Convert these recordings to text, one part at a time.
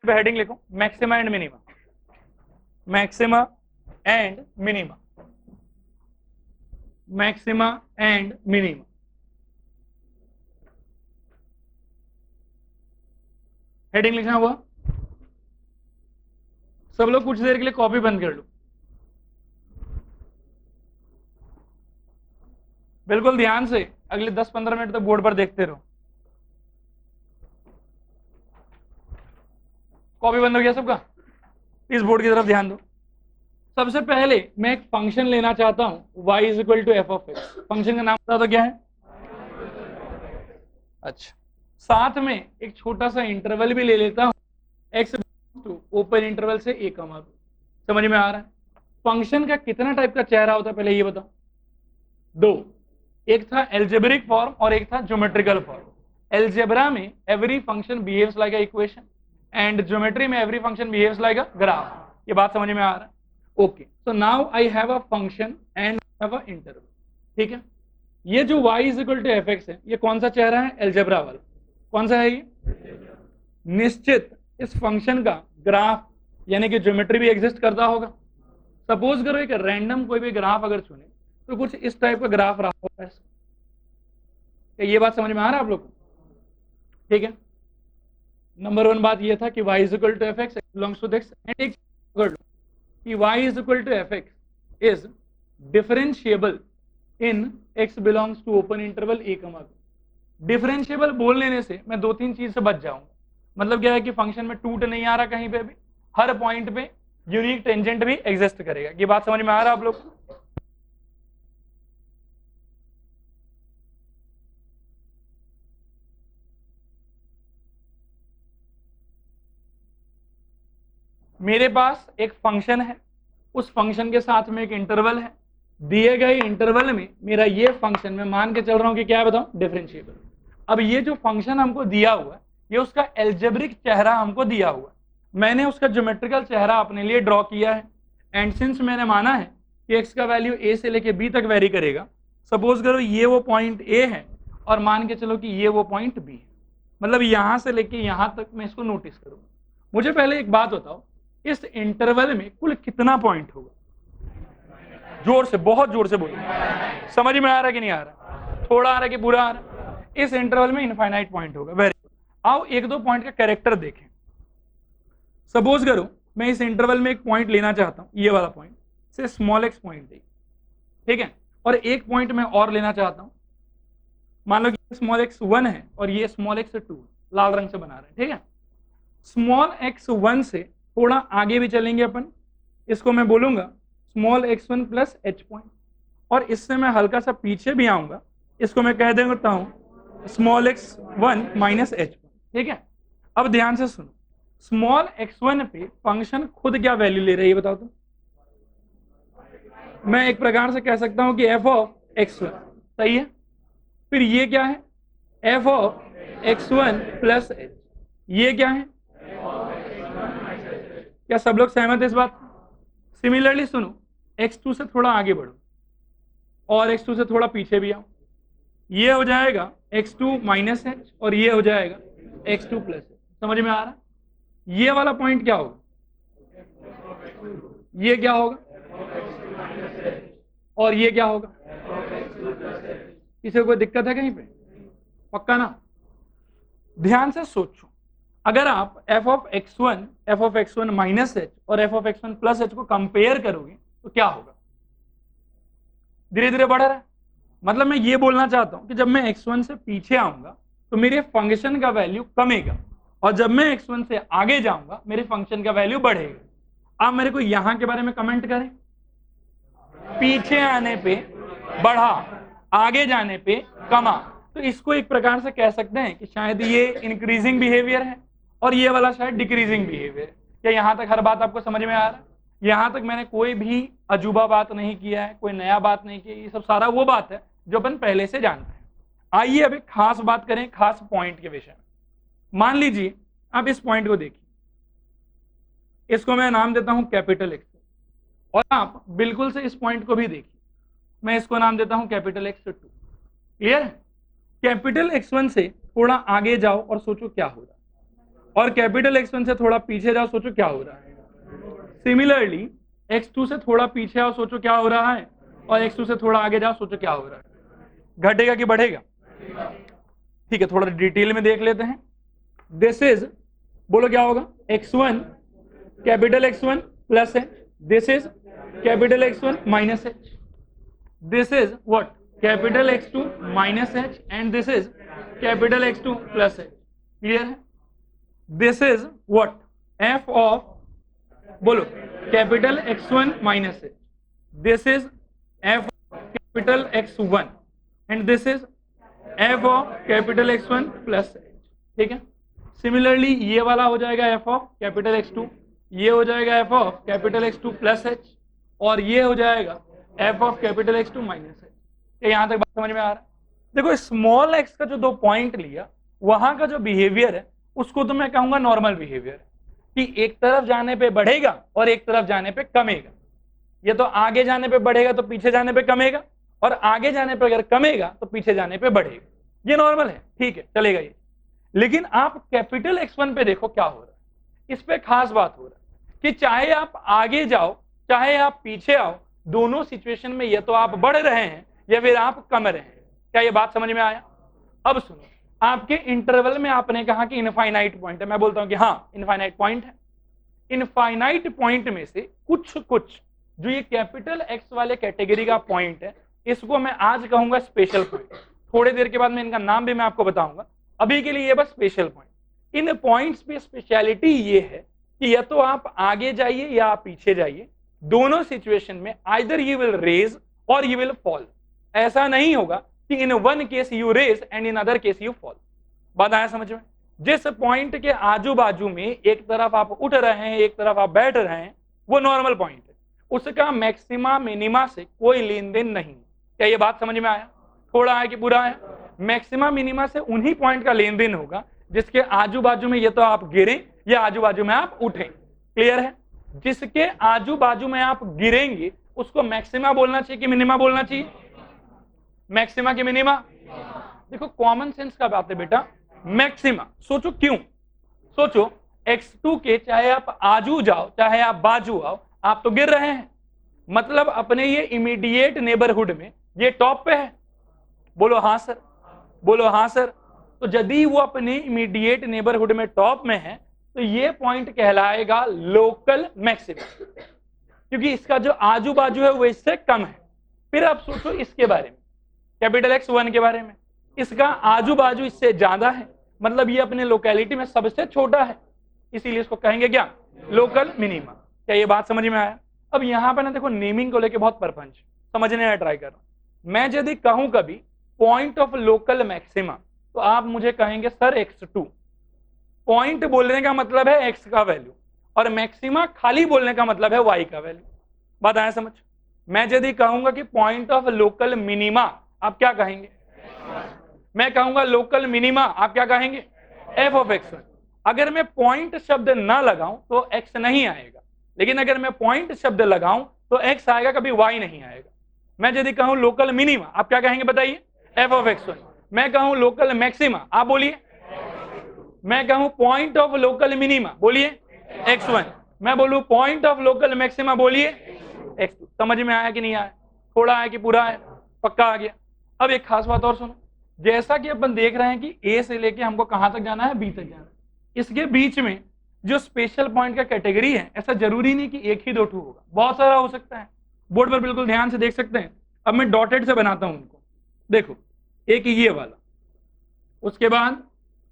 Heading लिखो maxima and minima, maxima and minima, maxima and minima. Heading लिखना हुआ। सब लोग कुछ देर के लिए कॉपी बंद कर लो, बिल्कुल ध्यान से अगले 10-15 मिनट तक बोर्ड पर देखते रहो। कॉपी बंद हो गया सबका? इस बोर्ड की तरफ ध्यान दो। सबसे पहले मैं एक फंक्शन लेना चाहता हूं y is equal to f of x. Function का नाम बता दो क्या है? अच्छा, साथ में एक छोटा सा इंटरवल भी ले लेता हूं x टू ओपन इंटरवल से a कमा b। समझ में आ रहा है? फंक्शन का कितना टाइप का चेहरा होता है पहले ये बताओ? दो, एक था एल्जेब्रिक फॉर्म और एक था ज्योमेट्रिकल फॉर्म। एल्जेब्रा में every function behaves like a equation and geometry में every function behaves like a graph. ये बात समझ में आ रहा है? Okay, so now I have a function and have a interval. ठीक है, ये जो y is equal to F X है, ये कौन सा चेहरा है? एल्जेब्रा वाला। कौन सा है ये? निश्चित इस फंक्शन का ग्राफ यानी कि ज्योमेट्री भी एग्जिस्ट करता होगा। सपोज करो एक रैंडम कोई भी ग्राफ अगर चुने तो कुछ इस टाइप का ग्राफ रहा होगा। ये बात समझ में आ रहा है आप लोग को? ठीक है, नंबर 1 बात ये था कि y is equal to F x belongs to x and एक कि y is equal to F x is differentiable in x belongs to open interval a comma b। Differentiable बोल लेने से मैं 2-3 चीज से बच जाऊंगा। मतलब क्या है कि फंक्शन में टूट नहीं आ रहा कहीं पे भी, हर पॉइंट पे यूनिक टेंजेंट भी एग्जिस्ट करेगा। ये बात समझ में आ रहा है आप लोग को? मेरे पास एक फंक्शन है, उस फंक्शन के साथ में एक इंटरवल है। दिए गए इंटरवल में मेरा ये फंक्शन, मैं मान के चल रहा हूं कि क्या है बताओ? डिफरेंशिएबल। अब ये जो फंक्शन हमको दिया हुआ है, ये उसका एल्जेब्रिक चेहरा हमको दिया हुआ है। मैंने उसका ज्योमेट्रिकल चेहरा अपने लिए ड्रॉ किया है एंड सिंस मैंने माना है कि x का वैल्यू a से लेके b तक वेरी करेगा। सपोज करो ये वो पॉइंट a है और मान के चलो कि ये वो पॉइंट b है। मतलब यहां से लेके यहां तक मैं इसको नोटिस करूंगा। मुझे पहले एक बात बताओ, इस इंटरवल में कुल कितना पॉइंट होगा? जोर से, बहुत जोर से बोलो। समझ में आ रहा है कि नहीं आ रहा? थोड़ा आ रहा है कि पूरा आ रहा है? इस इंटरवल में इनफाइनाइट पॉइंट होगा। Very good. आओ एक दो पॉइंट का कैरेक्टर देखें। सपोज करो मैं इस इंटरवल में एक पॉइंट लेना चाहता हूं, ये वाला पॉइंट से स्मॉल एक्स पॉइंट दे, ठीक है, और एक पॉइंट मैं और लेना चाहता हूं। मान लो कि स्मॉल एक्स 1 है और ये स्मॉल एक्स 2, लाल रंग से बना रहे हैं। ठीक है, स्मॉल एक्स 1 से थोड़ा आगे भी चलेंगे अपन, इसको मैं बोलूंगा small x1 plus H point, और इससे मैं हल्का सा पीछे भी आऊंगा, इसको मैं कह देता हूं small x1 minus H point. ठीक है, अब ध्यान से सुनो, स्मॉल x1 पे फंक्शन खुद क्या वैल्यू ले रही है बताओ तो? मैं एक प्रकार से कह सकता हूं कि f ऑफ x1, सही है। फिर ये क्या है? f of x1 plus H. ये क्या है? क्या सब लोग सहमत है इस बात? सिमिलरली सुनो, x2 से थोड़ा आगे बढ़ो और x2 से थोड़ा पीछे भी आओ, ये हो जाएगा x2 माइनस एच और ये हो जाएगा x2 प्लस एच। समझ में आ रहा? ये वाला पॉइंट क्या होगा? ये क्या होगा? और ये क्या होगा? किसी को कोई दिक्कत है कहीं पे? पक्का ना? ध्यान से सोचो, अगर आप f of x1 minus H और f of x1 plus H को कंपेयर करोगे तो क्या होगा? धीरे धीरे बढ़ रहा है। मतलब मैं ये बोलना चाहता हूं कि जब मैं x1 से पीछे आऊंगा तो मेरे फंक्शन का वैल्यू कमेगा, और जब मैं x1 से आगे जाऊंगा मेरे फंक्शन का वैल्यू बढ़ेगा। आप मेरे को यहां के बारे में कमेंट करें। पीछे आने पे बढ़ा, आगे जाने पे कमा, तो इसको एक प्रकार से कह सकते हैं कि शायद ये इंक्रीजिंग बिहेवियर है और ये वाला शायद डिक्रीजिंग बिहेवियर है। क्या यहां तक हर बात आपको समझ में आ रहा है? यहां तक मैंने कोई भी अजूबा बात नहीं किया है, कोई नया बात नहीं किया, ये सब सारा वो बात है जो अपन पहले से जानते हैं। आइए अब एक खास बात करें, खास पॉइंट के विषय में। मान लीजिए आप इस पॉइंट को देखिए, इसको मैं नाम देता हूं कैपिटल एक्स, और आप बिल्कुल से इस पॉइंट को भी देखिए, मैं इसको नाम देता हूं capital x2। Clear? Capital x1 से थोड़ा आगे जाओ और सोचो क्या हो रहा है। और कैपिटल X1 से थोड़ा पीछे जाओ, सोचो क्या हो रहा है। सिमिलरली X2 से थोड़ा पीछे आओ, सोचो क्या हो रहा है, और X2 से थोड़ा आगे जाओ, सोचो क्या हो रहा है। घटेगा कि बढ़ेगा? ठीक है, थोड़ा डिटेल में देख लेते हैं। दिस इज, बोलो क्या होगा, X1 capital X1 plus H, this is capital X1 minus H, this is what, capital X2 minus H, and this is capital X2 plus H। Clear है? This is what, f of, बोलो, capital X1 minus H, this is f capital X1, and this is f of capital X1 plus H। ठीक है, similarly ये वाला हो जाएगा f of capital X2, ये हो जाएगा f of capital X2 plus H, और ये हो जाएगा f of capital X2 minus H। यहां तक बात समझ में आ रहा है? देखो स्मॉल x का जो 2 पॉइंट लिया, वहां का जो बिहेवियर है उसको तो मैं कहूंगा नॉर्मल बिहेवियर, कि एक तरफ जाने पे बढ़ेगा और एक तरफ जाने पे कमेगा। ये तो आगे जाने पे बढ़ेगा तो पीछे जाने पे कमेगा, और आगे जाने पे अगर कमेगा तो पीछे जाने पे बढ़ेगा। ये नॉर्मल है, ठीक है, चलेगा ये। लेकिन आप कैपिटल X1 पे देखो क्या हो रहा है। इस पे खास बात हो रहा है कि चाहे आप आगे जाओ चाहे आप पीछे आओ, दोनों सिचुएशन में या तो आप बढ़ रहे हैं या फिर आप कम रहे हैं। क्या ये बात समझ में आया? अब सुनो, आपके इंटरवल में आपने कहा कि इनफाइनाइट पॉइंट है, मैं बोलता हूं कि हाँ इनफाइनाइट पॉइंट है। इनफाइनाइट पॉइंट में से कुछ कुछ जो ये कैपिटल X वाले कैटेगरी का पॉइंट है, इसको मैं आज कहूंगा स्पेशल पॉइंट। थोड़ी देर के बाद में इनका नाम भी मैं आपको बताऊंगा, अभी के लिए ये बस स्पेशल पॉइंट। इन पॉइंट्स पे स्पेशलिटी ये है कि या तो आप आगे जाइए या आप पीछे जाइए, दोनों सिचुएशन में आइदर यू विल रेज और यू विल फॉल। ऐसा नहीं होगा कि in one case you raise and in other case you fall. बात आया समझ में? जिस पॉइंट के आजू बाजू में एक तरफ आप उठ रहे हैं एक तरफ आप बैठ रहे हैं, वो नॉर्मल पॉइंट है, उसका मैक्सिमा मिनिमा से कोई लेन देन नहीं। क्या ये बात समझ में आया? थोड़ा है कि पूरा है? मैक्सिमा मिनिमा से उन्हीं पॉइंट का लेन देन होगा जिसके आजू बाजू में ये तो आप गिरें या आजू बाजू में आप उठें। क्लियर है? जिसके आजू बाजू में आप गिरेंगे उसको मैक्सिमा बोलना चाहिए कि मिनिमा बोलना चाहिए? मैक्सिमा कि मिनिमा? देखो कॉमन सेंस का बात है बेटा, मैक्सिमा। सोचो क्यों? सोचो X2 के चाहे आप आजू जाओ चाहे आप बाजू आओ, आप तो गिर रहे हैं, मतलब अपने ये इमीडिएट नेबरहुड में ये टॉप पे है। बोलो हाँ सर, बोलो हाँ सर। तो यदि वो अपने इमीडिएट नेबरहुड में टॉप में है तो ये पॉइंट कहलाएगा लोकल मैक्सिमा, क्योंकि इसका जो आजू बाजू है वो इससे कम है। फिर आप सोचो इसके बारे में, कैपिटल X1 के बारे में, इसका आजू बाजू इससे ज्यादा है, मतलब ये अपने लोकेलिटी में सबसे छोटा है, इसीलिए इसको कहेंगे क्या? Local minima. क्या ये बात समझ में आया? अब यहां पर ना देखो नेमिंग को लेके बहुत परपंच, समझने का ट्राई कर रहा हूं। मैं यदि कहूं कभी पॉइंट ऑफ लोकल मैक्सिमा तो आप मुझे कहेंगे सर X2। पॉइंट बोलने का मतलब है X का वैल्यू, और मैक्सिमा खाली बोलने का मतलब है Y का वैल्यू। बात आया समझ? मैं यदि कहूंगा कि पॉइंट ऑफ लोकल मिनिमा, आप क्या कहेंगे? मैं कहूंगा लोकल मिनिमा, आप क्या कहेंगे? f of X1। अगर मैं पॉइंट शब्द ना लगाऊं तो X नहीं आएगा, लेकिन अगर मैं पॉइंट शब्द लगाऊं तो X आएगा, कभी Y नहीं आएगा। मैं यदि कहूं लोकल मिनिमा, आप क्या कहेंगे बताइए? f of X1। मैं कहूं लोकल मैक्सिमा, आप बोलिए। मैं कहूं पॉइंट ऑफ लोकल मिनिमा, बोलिए X1। मैं बोलूं पॉइंट ऑफ लोकल मैक्सिमा, बोलिए X2। समझ में आया कि नहीं आया? थोड़ा है कि पूरा है? पक्का आ गया? अब एक खास बात और सुनो, जैसा कि अपन देख रहे हैं कि A से लेके हमको कहां तक जाना है? B तक जाना है। इसके बीच में जो स्पेशल पॉइंट का कैटेगरी है, ऐसा जरूरी नहीं कि एक ही दो ठू होगा, बहुत सारा हो सकता है। बोर्ड पर बिल्कुल ध्यान से देख सकते हैं। अब मैं डॉटेड से बनाता हूं उनको। देखो, एक ये वाला, उसके बाद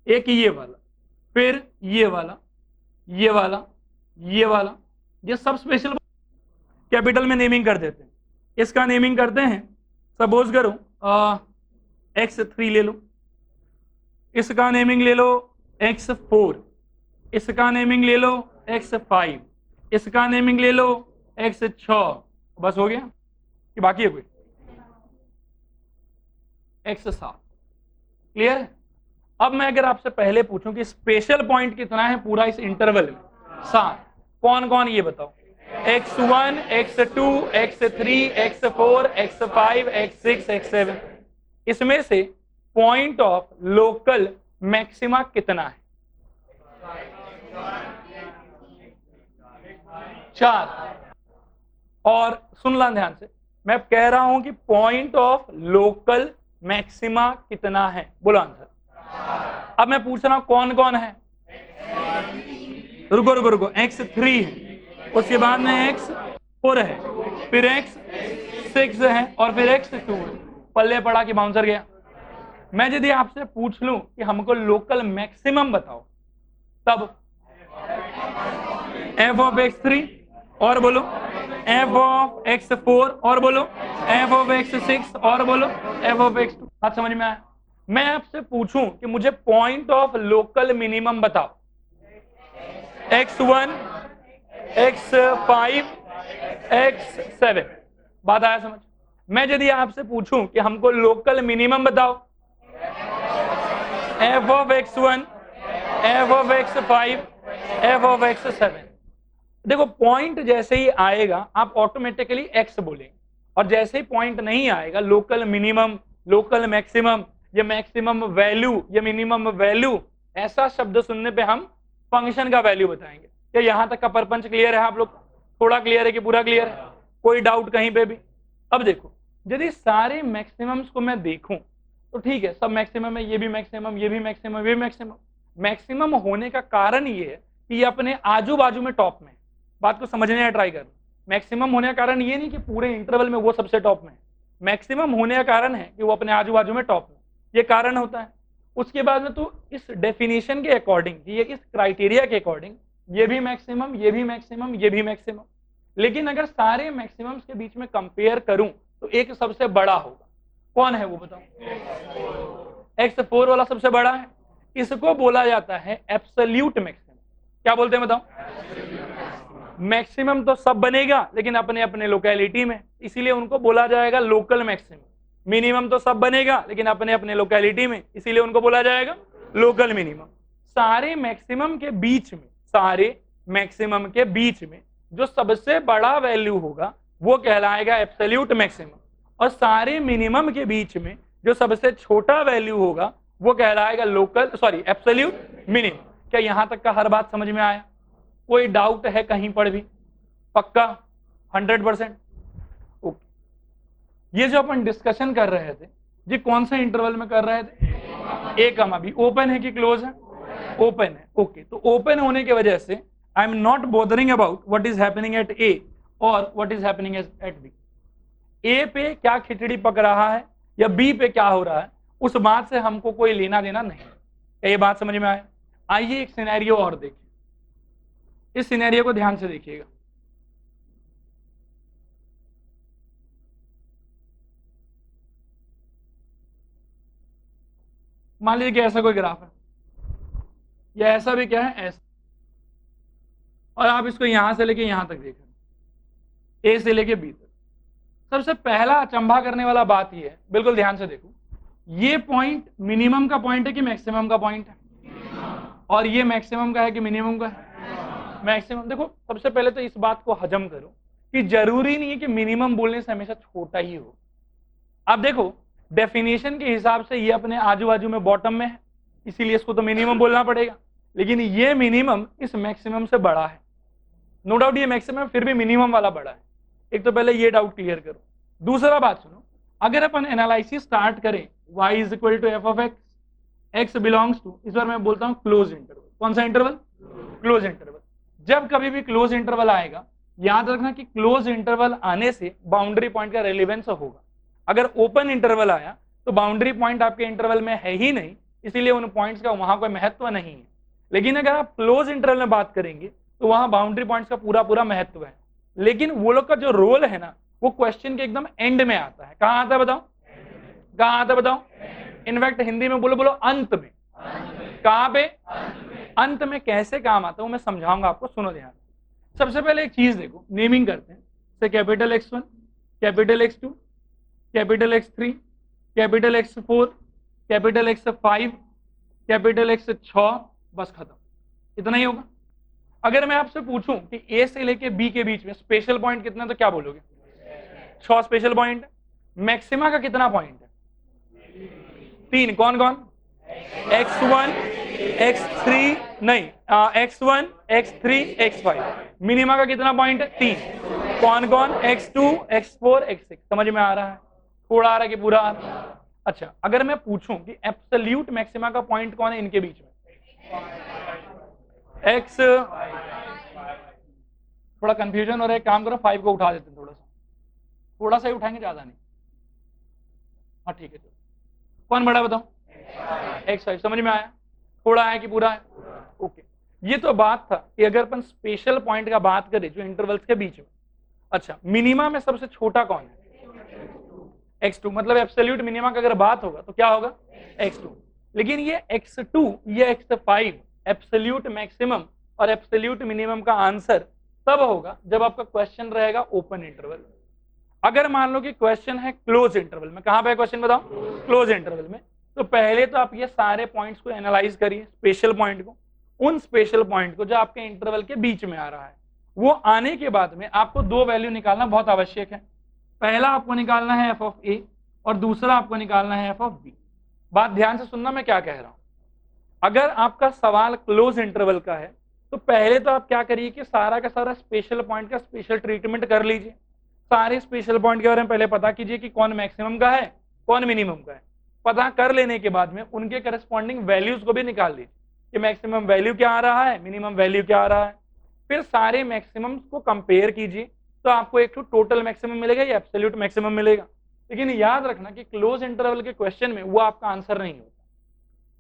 एक ये वाला, फिर ये वाला, ये वाला, ये वाला, ये सब स्पेशल कैपिटल में नेमिंग कर देते हैं। इसका नेमिंग करते हैं, सपोज करो X3 ले लो, इसका नेमिंग ले लो X4, इसका नेमिंग ले लो X5, इसका नेमिंग ले लो X6। बस हो गया कि बाकी है कोई? X7। क्लियर है? अब मैं अगर आपसे पहले पूछूं कि स्पेशल पॉइंट कितना है पूरा इस इंटरवल में? 7। कौन कौन ये बताओ? X1, X2, X3, X4, X5, X6, X7। इसमें से पॉइंट ऑफ लोकल मैक्सिमा कितना है? 4। और सुन ला ध्यान से, मैं कह रहा हूं कि पॉइंट ऑफ लोकल मैक्सिमा कितना है, बोलो आंसर। अब मैं पूछ रहा हूं कौन कौन है, रुको रुको रुको, x3 है, उसके बाद में x4 है, फिर x6 है और फिर x2 है। पल्ले पड़ा कि बाउंसर गया। मैं यदि आपसे पूछ लूं कि हमको लोकल मैक्सिमम बताओ, तब f ऑफ x3 और बोलो, f ऑफ x4 और बोलो, f ऑफ x6 और बोलो, f ऑफ x2। बात समझ में आया? मैं आपसे पूछूं कि मुझे पॉइंट ऑफ लोकल मिनिमम बताओ, x1, x5, x7। बात आया समझ? मैं यदि आपसे पूछूं कि हमको लोकल मिनिमम बताओ, f of x1, f of x5, f of x7। देखो पॉइंट जैसे ही आएगा आप ऑटोमेटिकली x बोलेंगे, और जैसे ही पॉइंट नहीं आएगा, लोकल मिनिमम, लोकल मैक्सिमम, ये मैक्सिमम वैल्यू, ये मिनिमम वैल्यू, ऐसा शब्द सुनने पे हम फंक्शन का वैल्यू बताएंगे। क्या यहां तक का परपंच क्लियर है आप लोग? थोड़ा क्लियर है कि पूरा क्लियर है? कोई डाउट कहीं पे भी? अब देखो, यदि सारे मैक्सिमम्स को मैं देखूं तो ठीक है, सब मैक्सिमम है, ये भी मैक्सिमम, ये भी मैक्सिमम, ये भी मैक्सिमम। मैक्सिमम होने का कारण ये है कि ये अपने आजू बाजू में टॉप में। बात को समझने का ट्राई कर। मैक्सिमम होने का कारण ये नहीं कि पूरे इंटरवल में वो सबसे टॉप में है। मैक्सिमम होने का कारण है कि वो अपने आजू बाजू में टॉप में, ये कारण होता है। उसके बाद में तो इस डेफिनेशन के अकॉर्डिंग, ये इस क्राइटेरिया के अकॉर्डिंग, ये भी मैक्सिमम, ये भी मैक्सिमम, ये भी मैक्सिमम। लेकिन अगर सारे मैक्सिमम्स के बीच में कंपेयर करूं तो एक सबसे बड़ा होगा। कौन है वो बताओ? x4 वाला सबसे बड़ा है। इसको बोला जाता है एब्सोल्यूट मैक्सिमम। क्या बोलते हैं बताओ? मैक्सिमम तो सब बनेगा लेकिन अपने अपने लोकेलिटी में, इसीलिए उनको बोला जाएगा लोकल मैक्सिमम। मिनिमम तो सब बनेगा लेकिन अपने अपने लोकेलिटी में, इसीलिए उनको बोला जाएगा लोकल मिनिमम। सारे मैक्सिमम के बीच में, सारे मैक्सिमम के बीच में जो सबसे बड़ा वैल्यू होगा वो कहलाएगा एब्सोल्यूट मैक्सिमम, और सारे मिनिमम के बीच में जो सबसे छोटा वैल्यू होगा वो कहलाएगा लोकल, सॉरी, एब्सोल्यूट मिनिमम। क्या यहां तक का हर बात समझ में आया? कोई डाउट है कहीं पर भी? पक्का 100%? ओके। ये जो अपन डिस्कशन कर रहे थे, ये कौन से इंटरवल में कर रहे थे? ए कमा बी। ओपन है कि क्लोज है? ओपन है। ओके, तो ओपन होने की वजह से I am not bothering about what is happening at A और what is happening at B. A पे क्या खिचड़ी पक रहा है या बी पे क्या हो रहा है, उस बात से हमको कोई लेना देना नहीं। क्या ये बात समझ में आए? आइए एक सिनेरियो और देखिए। इस सिनेरियो को ध्यान से देखिएगा। मान लीजिए कि ऐसा कोई ग्राफ है, या ऐसा भी क्या है, ऐसा, और आप इसको यहां से लेके यहां तक देख रहे हैं, ए से लेके बी तक। सबसे पहला अचंभा करने वाला बात ये है, बिल्कुल ध्यान से देखो, ये पॉइंट मिनिमम का पॉइंट है कि मैक्सिमम का पॉइंट है? और ये मैक्सिमम का है कि मिनिमम का है? मैक्सिमम। देखो सबसे पहले तो इस बात को हजम करो कि जरूरी नहीं है कि मिनिमम बोलने से हमेशा छोटा ही हो। अब देखो डेफिनेशन के हिसाब से ये अपने आजू बाजू में बॉटम में है, इसीलिए इसको तो मिनिमम बोलना पड़ेगा। लेकिन ये मिनिमम इस मैक्सिमम से बड़ा है, नो डाउट ये मैक्सिमम फिर भी मिनिमम वाला बड़ा है। एक तो पहले ये डाउट क्लियर करो। दूसरा बात सुनो, अगर अपन एनालिसिस स्टार्ट करें y is equal to f of x, x belongs to, इस बार मैं बोलता हूं क्लोज इंटरवल। कौन सा इंटरवल? Close interval. जब कभी भी क्लोज इंटरवल आएगा, याद रखना कि क्लोज इंटरवल आने से बाउंड्री पॉइंट का रेलेवेंस होगा। अगर ओपन इंटरवल आया तो बाउंड्री पॉइंट आपके इंटरवल में है ही नहीं, इसीलिए उन पॉइंट्स का वहां कोई महत्व नहीं है। लेकिन अगर आप क्लोज इंटरवल में बात करेंगे तो वहां बाउंड्री पॉइंट्स का पूरा पूरा महत्व है। लेकिन वो लोग का जो रोल है ना, वो क्वेश्चन के एकदम एंड में आता है। कहां आता है बताओ? कहां आता है बताओ? इनफैक्ट हिंदी में बोलो, बोलो अंत में। कहां पे? अंत में। कैसे काम आता है वो मैं समझाऊंगा आपको, सुनो ध्यान। सबसे पहले एक चीज देखो, नेमिंग करते हैं। से capital X1, capital X2, capital X3, capital X4, capital X5, capital X6, बस खत्म। इतना ही होगा। अगर मैं आपसे पूछूं कि ए से लेके बी के बीच में स्पेशल पॉइंट कितना, तो क्या बोलोगे? 6 स्पेशल पॉइंट है। मैक्सिमा का कितना पॉइंट है? 3। कौन कौन? X1, x3 नहीं, x1 x3 x5, मिनिमा का कितना पॉइंट है? 3। कौन कौन? x2 x4 x6। समझ में आ रहा है? थोड़ा आ रहा है कि पूरा आ रहा है? अच्छा, अगर मैं पूछूं कि एब्सोल्यूट मैक्सिमा का पॉइंट कौन है इनके बीच में? x, थोड़ा कंफ्यूजन हो रहा है, काम करो 5 को उठा देते हैं, थोड़ा सा ही उठाएंगे, ज्यादा नहीं। हाँ ठीक है, कौन बड़ा बताओ? x5। समझ में आया? थोड़ा है कि पूरा है? ओके, ये तो बात था कि अगर अपन स्पेशल पॉइंट का बात करें जो इंटरवल्स के बीच में। अच्छा, मिनिमा में सबसे छोटा कौन है? x2। मतलब एब्सोल्यूट मिनिमा का अगर बात होगा तो क्या होगा? x2। लेकिन ये x2 ये x5 एब्सोल्यूट मैक्सिमम और एब्सोल्यूट मिनिमम का आंसर तब होगा जब आपका क्वेश्चन रहेगा ओपन इंटरवल। अगर मान लो कि क्वेश्चन है क्लोज इंटरवल में, कहां पे क्वेश्चन बताओ? क्लोज इंटरवल में। तो पहले तो आप ये सारे पॉइंट्स को एनालाइज करिए, स्पेशल पॉइंट को, उन स्पेशल पॉइंट को जो आपके इंटरवल के बीच में आ रहा है। वो आने के बाद में आपको दो वैल्यू निकालना बहुत आवश्यक है। पहला आपको निकालना है एफ ऑफ ए और दूसरा आपको निकालना है एफ ऑफ बी। बात ध्यान से सुनना मैं क्या कह रहा हूं। अगर आपका सवाल क्लोज इंटरवल का है तो पहले तो आप क्या करिए कि सारा का सारा स्पेशल पॉइंट का स्पेशल ट्रीटमेंट कर लीजिए। सारे स्पेशल पॉइंट के बारे में पहले पता कीजिए कि कौन मैक्सिमम का है, कौन मिनिमम का है। पता कर लेने के बाद में उनके करस्पॉन्डिंग वैल्यूज को भी निकाल लीजिए कि मैक्सिमम वैल्यू क्या आ रहा है, मिनिमम वैल्यू क्या आ रहा है। फिर सारे मैक्सिमम को कंपेयर कीजिए तो आपको एक टोटल मैक्सिमम मिलेगा या एब्सोल्यूट मैक्सिमम मिलेगा। लेकिन याद रखना कि क्लोज इंटरवल के क्वेश्चन में वो आपका आंसर नहीं होता।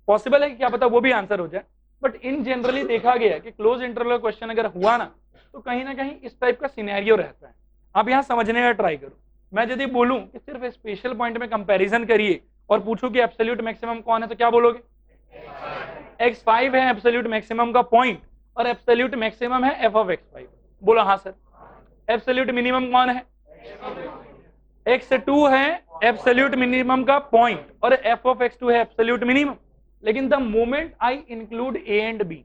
पॉसिबल है कि क्या पता वो भी आंसर हो जाए, बट इन जनरली देखा गया है कि क्लोज इंटरवल क्वेश्चन अगर हुआ ना तो कहीं ना कहीं इस टाइप का सिनेरियो रहता है। आप यहाँ समझने का ट्राई करो। मैं यदि बोलूं कि सिर्फ स्पेशल पॉइंट में कंपैरिजन करिए और पूछूं कि एब्सोल्यूट मैक्सिमम कौन है तो क्या बोलोगे? x5 है एब्सोल्यूट मैक्सिमम का पॉइंट और एब्सोल्यूट मैक्सिमम है f ऑफ x5। बोलो हाँ सर। एब्सोल्यूट मिनिमम कौन है? x2 है एब्सोल्यूट मिनिमम का पॉइंट और f ऑफ x2 है एब्सोल्यूट मिनिमम। लेकिन the moment I include a and b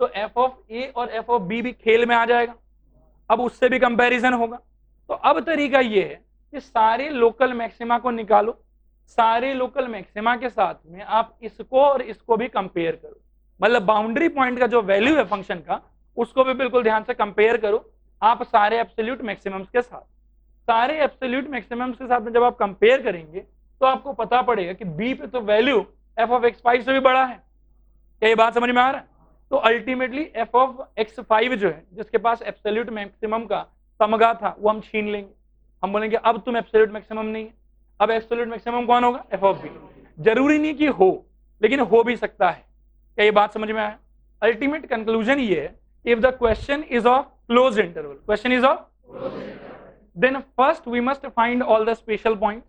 तो f ऑफ a और f ऑफ b भी खेल में आ जाएगा। अब उससे भी कंपैरिजन होगा। तो अब तरीका ये है कि सारे लोकल मैक्सिमा को निकालो, सारे लोकल मैक्सिमा के साथ में आप इसको और इसको भी कंपेयर करो। मतलब बाउंड्री पॉइंट का जो वैल्यू है फंक्शन का उसको भी बिल्कुल ध्यान से कंपेयर करो आप सारे एब्सोल्यूट मैक्सिमम्स के साथ। सारे एब्सोल्यूट मैक्सिमम्स के साथ में जब आप कंपेयर करेंगे तो आपको पता पड़ेगा कि बी पे तो वैल्यू एफ ऑफ x5 से भी बड़ा है। क्या ये बात समझ में आ रहा है? तो अल्टीमेटली एफ ऑफ x5 जो है जिसके पास एब्सोल्यूट मैक्सिमम का समगा था वो हम छीन लेंगे। हम बोलेंगे अब तुम एब्सोल्यूट मैक्सिमम नहीं है, अब एब्सोल्यूट मैक्सिमम कौन होगा? F of b. जरूरी नहीं कि हो, लेकिन हो भी सकता है। क्या ये बात समझ में आया? अल्टीमेट कंक्लूजन ये है, if the question is of close interval, question is of then first we must find all the special points,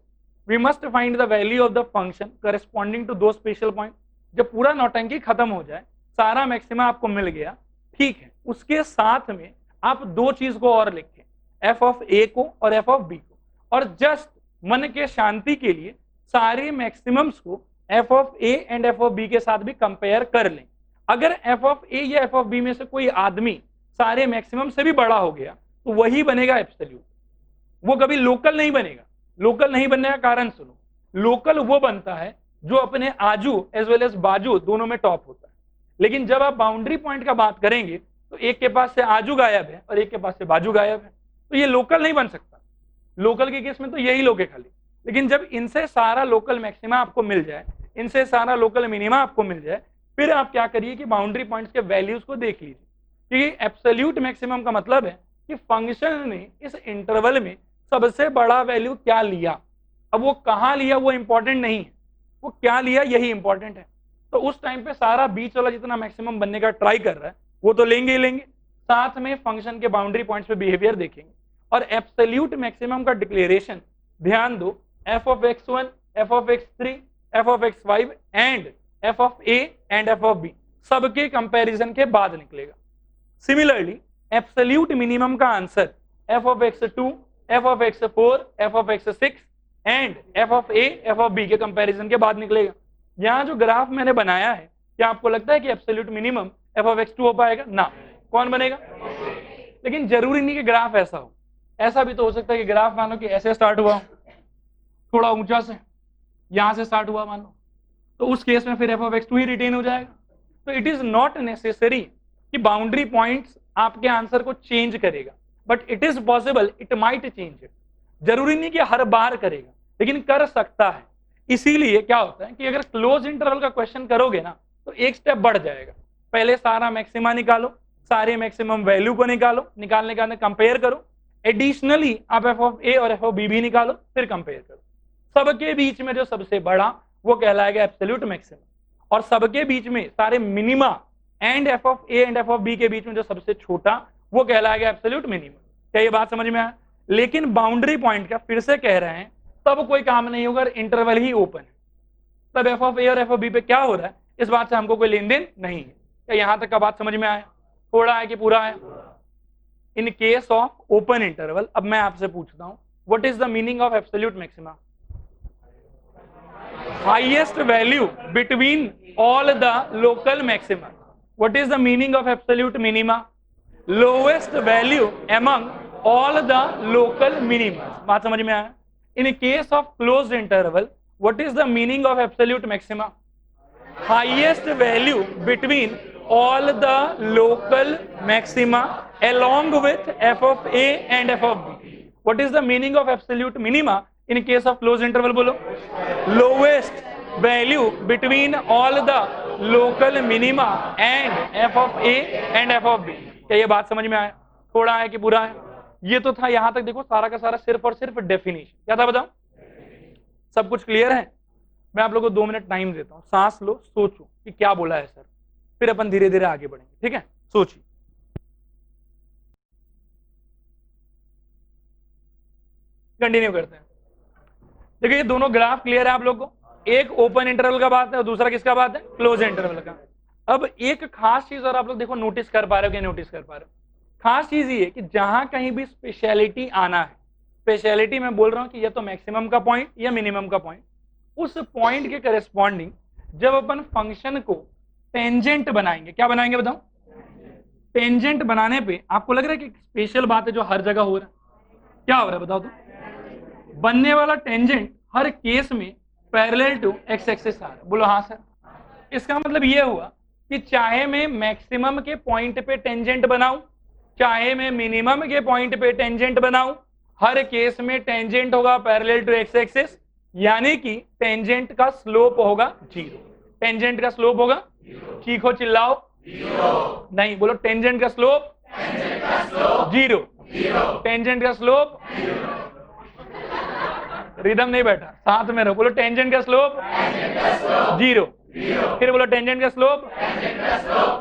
we must find the value of the function corresponding to those special points। जब पूरा नौटंकी खत्म हो जाए, सारा maxima आपको मिल गया, ठीक है, उसके साथ में आप दो चीज को और लिखें, एफ ऑफ ए को और एफ ऑफ बी को, और जस्ट मन के शांति के लिए सारे मैक्सिमम्स को f of a and f of b के साथ भी कंपेयर कर लें। अगर एफ ऑफ ए या एफ ऑफ बी में से कोई आदमी सारे मैक्सिमम से भी बड़ा हो गया तो वही बनेगा एब्सोल्यूट, वो कभी लोकल नहीं बनेगा। लोकल नहीं बनने का कारण सुनो, लोकल वो बनता है जो अपने आजू एज वेल एज बाजू दोनों में टॉप होता है। लेकिन जब आप बाउंड्री पॉइंट का बात करेंगे तो एक के पास से आजू गायब है और एक के पास से बाजू गायब है, तो ये लोकल नहीं बन सकता। लोकल के केस में तो यही लोग है खाली। लेकिन जब इनसे सारा लोकल मैक्सिमा आपको मिल जाए, इनसे सारा लोकल मिनिमा आपको मिल जाए, फिर आप क्या करिए कि बाउंड्री पॉइंट्स के वैल्यूज को देख लीजिए। क्योंकि एब्सोल्यूट मैक्सिमम का मतलब है कि फंक्शन ने इस इंटरवल में सबसे बड़ा वैल्यू क्या लिया। अब वो कहां लिया वो इंपॉर्टेंट नहीं है, वो क्या लिया यही इंपॉर्टेंट है। तो उस टाइम पे सारा बीच वाला जितना मैक्सिमम बनने का ट्राई कर रहा है वो तो लेंगे ही लेंगे, साथ में फंक्शन के बाउंड्री पॉइंट्स पे बिहेवियर देखेंगे। और एब्सोल्यूट मैक्सिमम का डिक्लेरेशन ध्यान दो, F of x1, F of x3, F of x5 and f of a and f of b सबके कंपैरिजन के बाद निकलेगा। सिमिलरली एब्सोल्यूट मिनिमम का answer F of x2, F of x4, F of x6 and f of a, F of b के comparison के बाद निकलेगा। यहाँ जो ग्राफ मैंने बनाया है, क्या आपको लगता है कि absolute minimum F of x2 हो पाएगा? ना। कौन बनेगा? लेकिन जरूरी नहीं कि ग्राफ ऐसा हो, ऐसा भी तो हो सकता है कि ग्राफ मान लो कि ऐसे स्टार्ट हुआ, थोड़ा ऊंचा से, यहां से स्टार्ट हुआ मान लो, तो उस केस में फिर F of x2 he retain हो जाएगा। तो इट इज नॉट नेसेसरी कि बाउंड्री पॉइंट्स आपके आंसर को चेंज करेगा, but it is possible it might change it. जरूरी नहीं कि हर बार करेगा, लेकिन कर सकता है। इसीलिए क्या होता है कि अगर क्लोज इंटरवल का क्वेश्चन करोगे ना तो एक स्टेप बढ़ जाएगा। पहले सारा मैक्सिमा निकालो, सारे मैक्सिमम वैल्यू को निकालो, निकालने के बाद कंपेयर करो, एडिशनली आप एफ ऑफ ए और एफ ऑफ बी भी निकालो, फिर कंपेयर करो। सबके बीच में जो सबसे बड़ा वो कहलाएगा एब्सोल्यूट मैक्सिमम, और सबके बीच में सारे minima and f of a and f of b के बीच में जो सबसे छोटा वो कहलाएगा एब्सोल्यूट मिनिमम। क्या ये बात समझ में आया? लेकिन बाउंड्री पॉइंट का फिर से कह रहे हैं तब कोई काम नहीं होगा, इंटरवल ही ओपन है, तब एफ ऑफ ए और एफ ऑफ बी पे क्या हो रहा है इस बात से हमको कोई लेन देन नहीं है। क्या यहां तक का बात समझ में आया? थोड़ा है कि पूरा है? In case of open interval अब मैं आपसे पूछता हूं what is the meaning of absolute maxima? Highest value between all the local maxima. What is the meaning of absolute minima? Lowest value among all the local minima. बात समझ में आया? In case of closed interval what is the meaning of absolute maxima? Highest value between all the local maxima along with f of a and f of b. What is the meaning of absolute minima in case of closed interval? बोलो। lowest value between all the local minima and f of a and f of b. क्या ये बात समझ में आया? थोड़ा है कि पूरा है? ये तो था यहां तक। देखो सारा का सारा सिर्फ और सिर्फ डेफिनेशन। क्या था बताओ? सब कुछ क्लियर है? मैं आप लोगों को 2 मिनट टाइम देता हूं, सांस लो, सोचो कि क्या बोला है सर, फिर अपन धीरे धीरे आगे बढ़ेंगे। ठीक है, सोचिए। कंटिन्यू करते हैं। देखिए ये दोनों ग्राफ क्लियर है आप लोग को? एक ओपन इंटरवल का बात है और दूसरा किसका बात है? क्लोज इंटरवल का। अब एक खास चीज और आप लोग देखो, नोटिस कर पा रहे हो क्या? नोटिस कर पा रहे हो? खास चीज ये कि जहां कहीं भी स्पेशलिटी आना है, स्पेशलिटी मैं बोल रहा हूं कि ये तो मैक्सिमम का पॉइंट या मिनिमम का पॉइंट, उस पॉइंट के करेस्पॉन्डिंग जब अपन फंक्शन को टेंजेंट बनाएंगे, क्या बनाएंगे बताओ? टेंजेंट बनाने पे आपको लग रहा है कि स्पेशल बात है जो हर जगह हो रहा है? क्या हो रहा है बताओ तो? बनने वाला टेंजेंट हर केस में पैरेलल टू एक्स एक्सिस आ रहा है। बोलो हाँ सर। इसका मतलब ये हुआ कि चाहे मैं मैक्सिमम के पॉइंट पे टेंजेंट बनाऊं, चाहे मैं मिनिमम के पॉइंट पे टेंजेंट बनाऊं, हर केस में टेंजेंट होगा पैरेलल टू एक्स एक्सिस, यानी कि टेंजेंट का स्लोप होगा 0। टेंजेंट का स्लोप होगा, चीखो चिल्लाओ, नहीं बोलो, टेंजेंट का स्लोप 0। टेंजेंट का स्लोप, रिदम नहीं बैठा, साथ में रहो, बोलो टेंजेंट का स्लोप 0। फिर बोलो टेंजेंट का स्लोप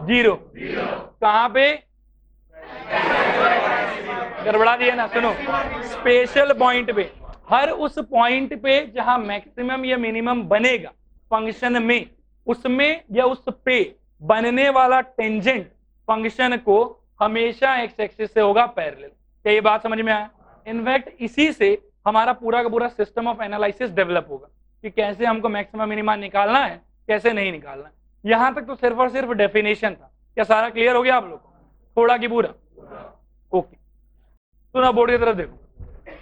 0। कहां पे गड़बड़ा दिया ना? सुनो, स्पेशल पॉइंट पे, हर उस पॉइंट पे जहां मैक्सिमम या मिनिमम बनेगा फंक्शन में, उसमें या उस पे बनने वाला टेंजेंट फंक्शन को हमेशा एक्स एक्सिस से होगा पैरेलल। क्या ये बात समझ में आया? इनफैक्ट इसी से हमारा पूरा का पूरा सिस्टम ऑफ एनालिसिस डेवलप होगा कि कैसे हमको मैक्सिमम मिनिमा निकालना है, कैसे नहीं निकालना है। यहां तक तो सिर्फ और सिर्फ डेफिनेशन था। क्या सारा क्लियर हो गया आप लोग को? थोड़ा की पूरा? ओके, तो ना बोर्ड की तरफ देखो,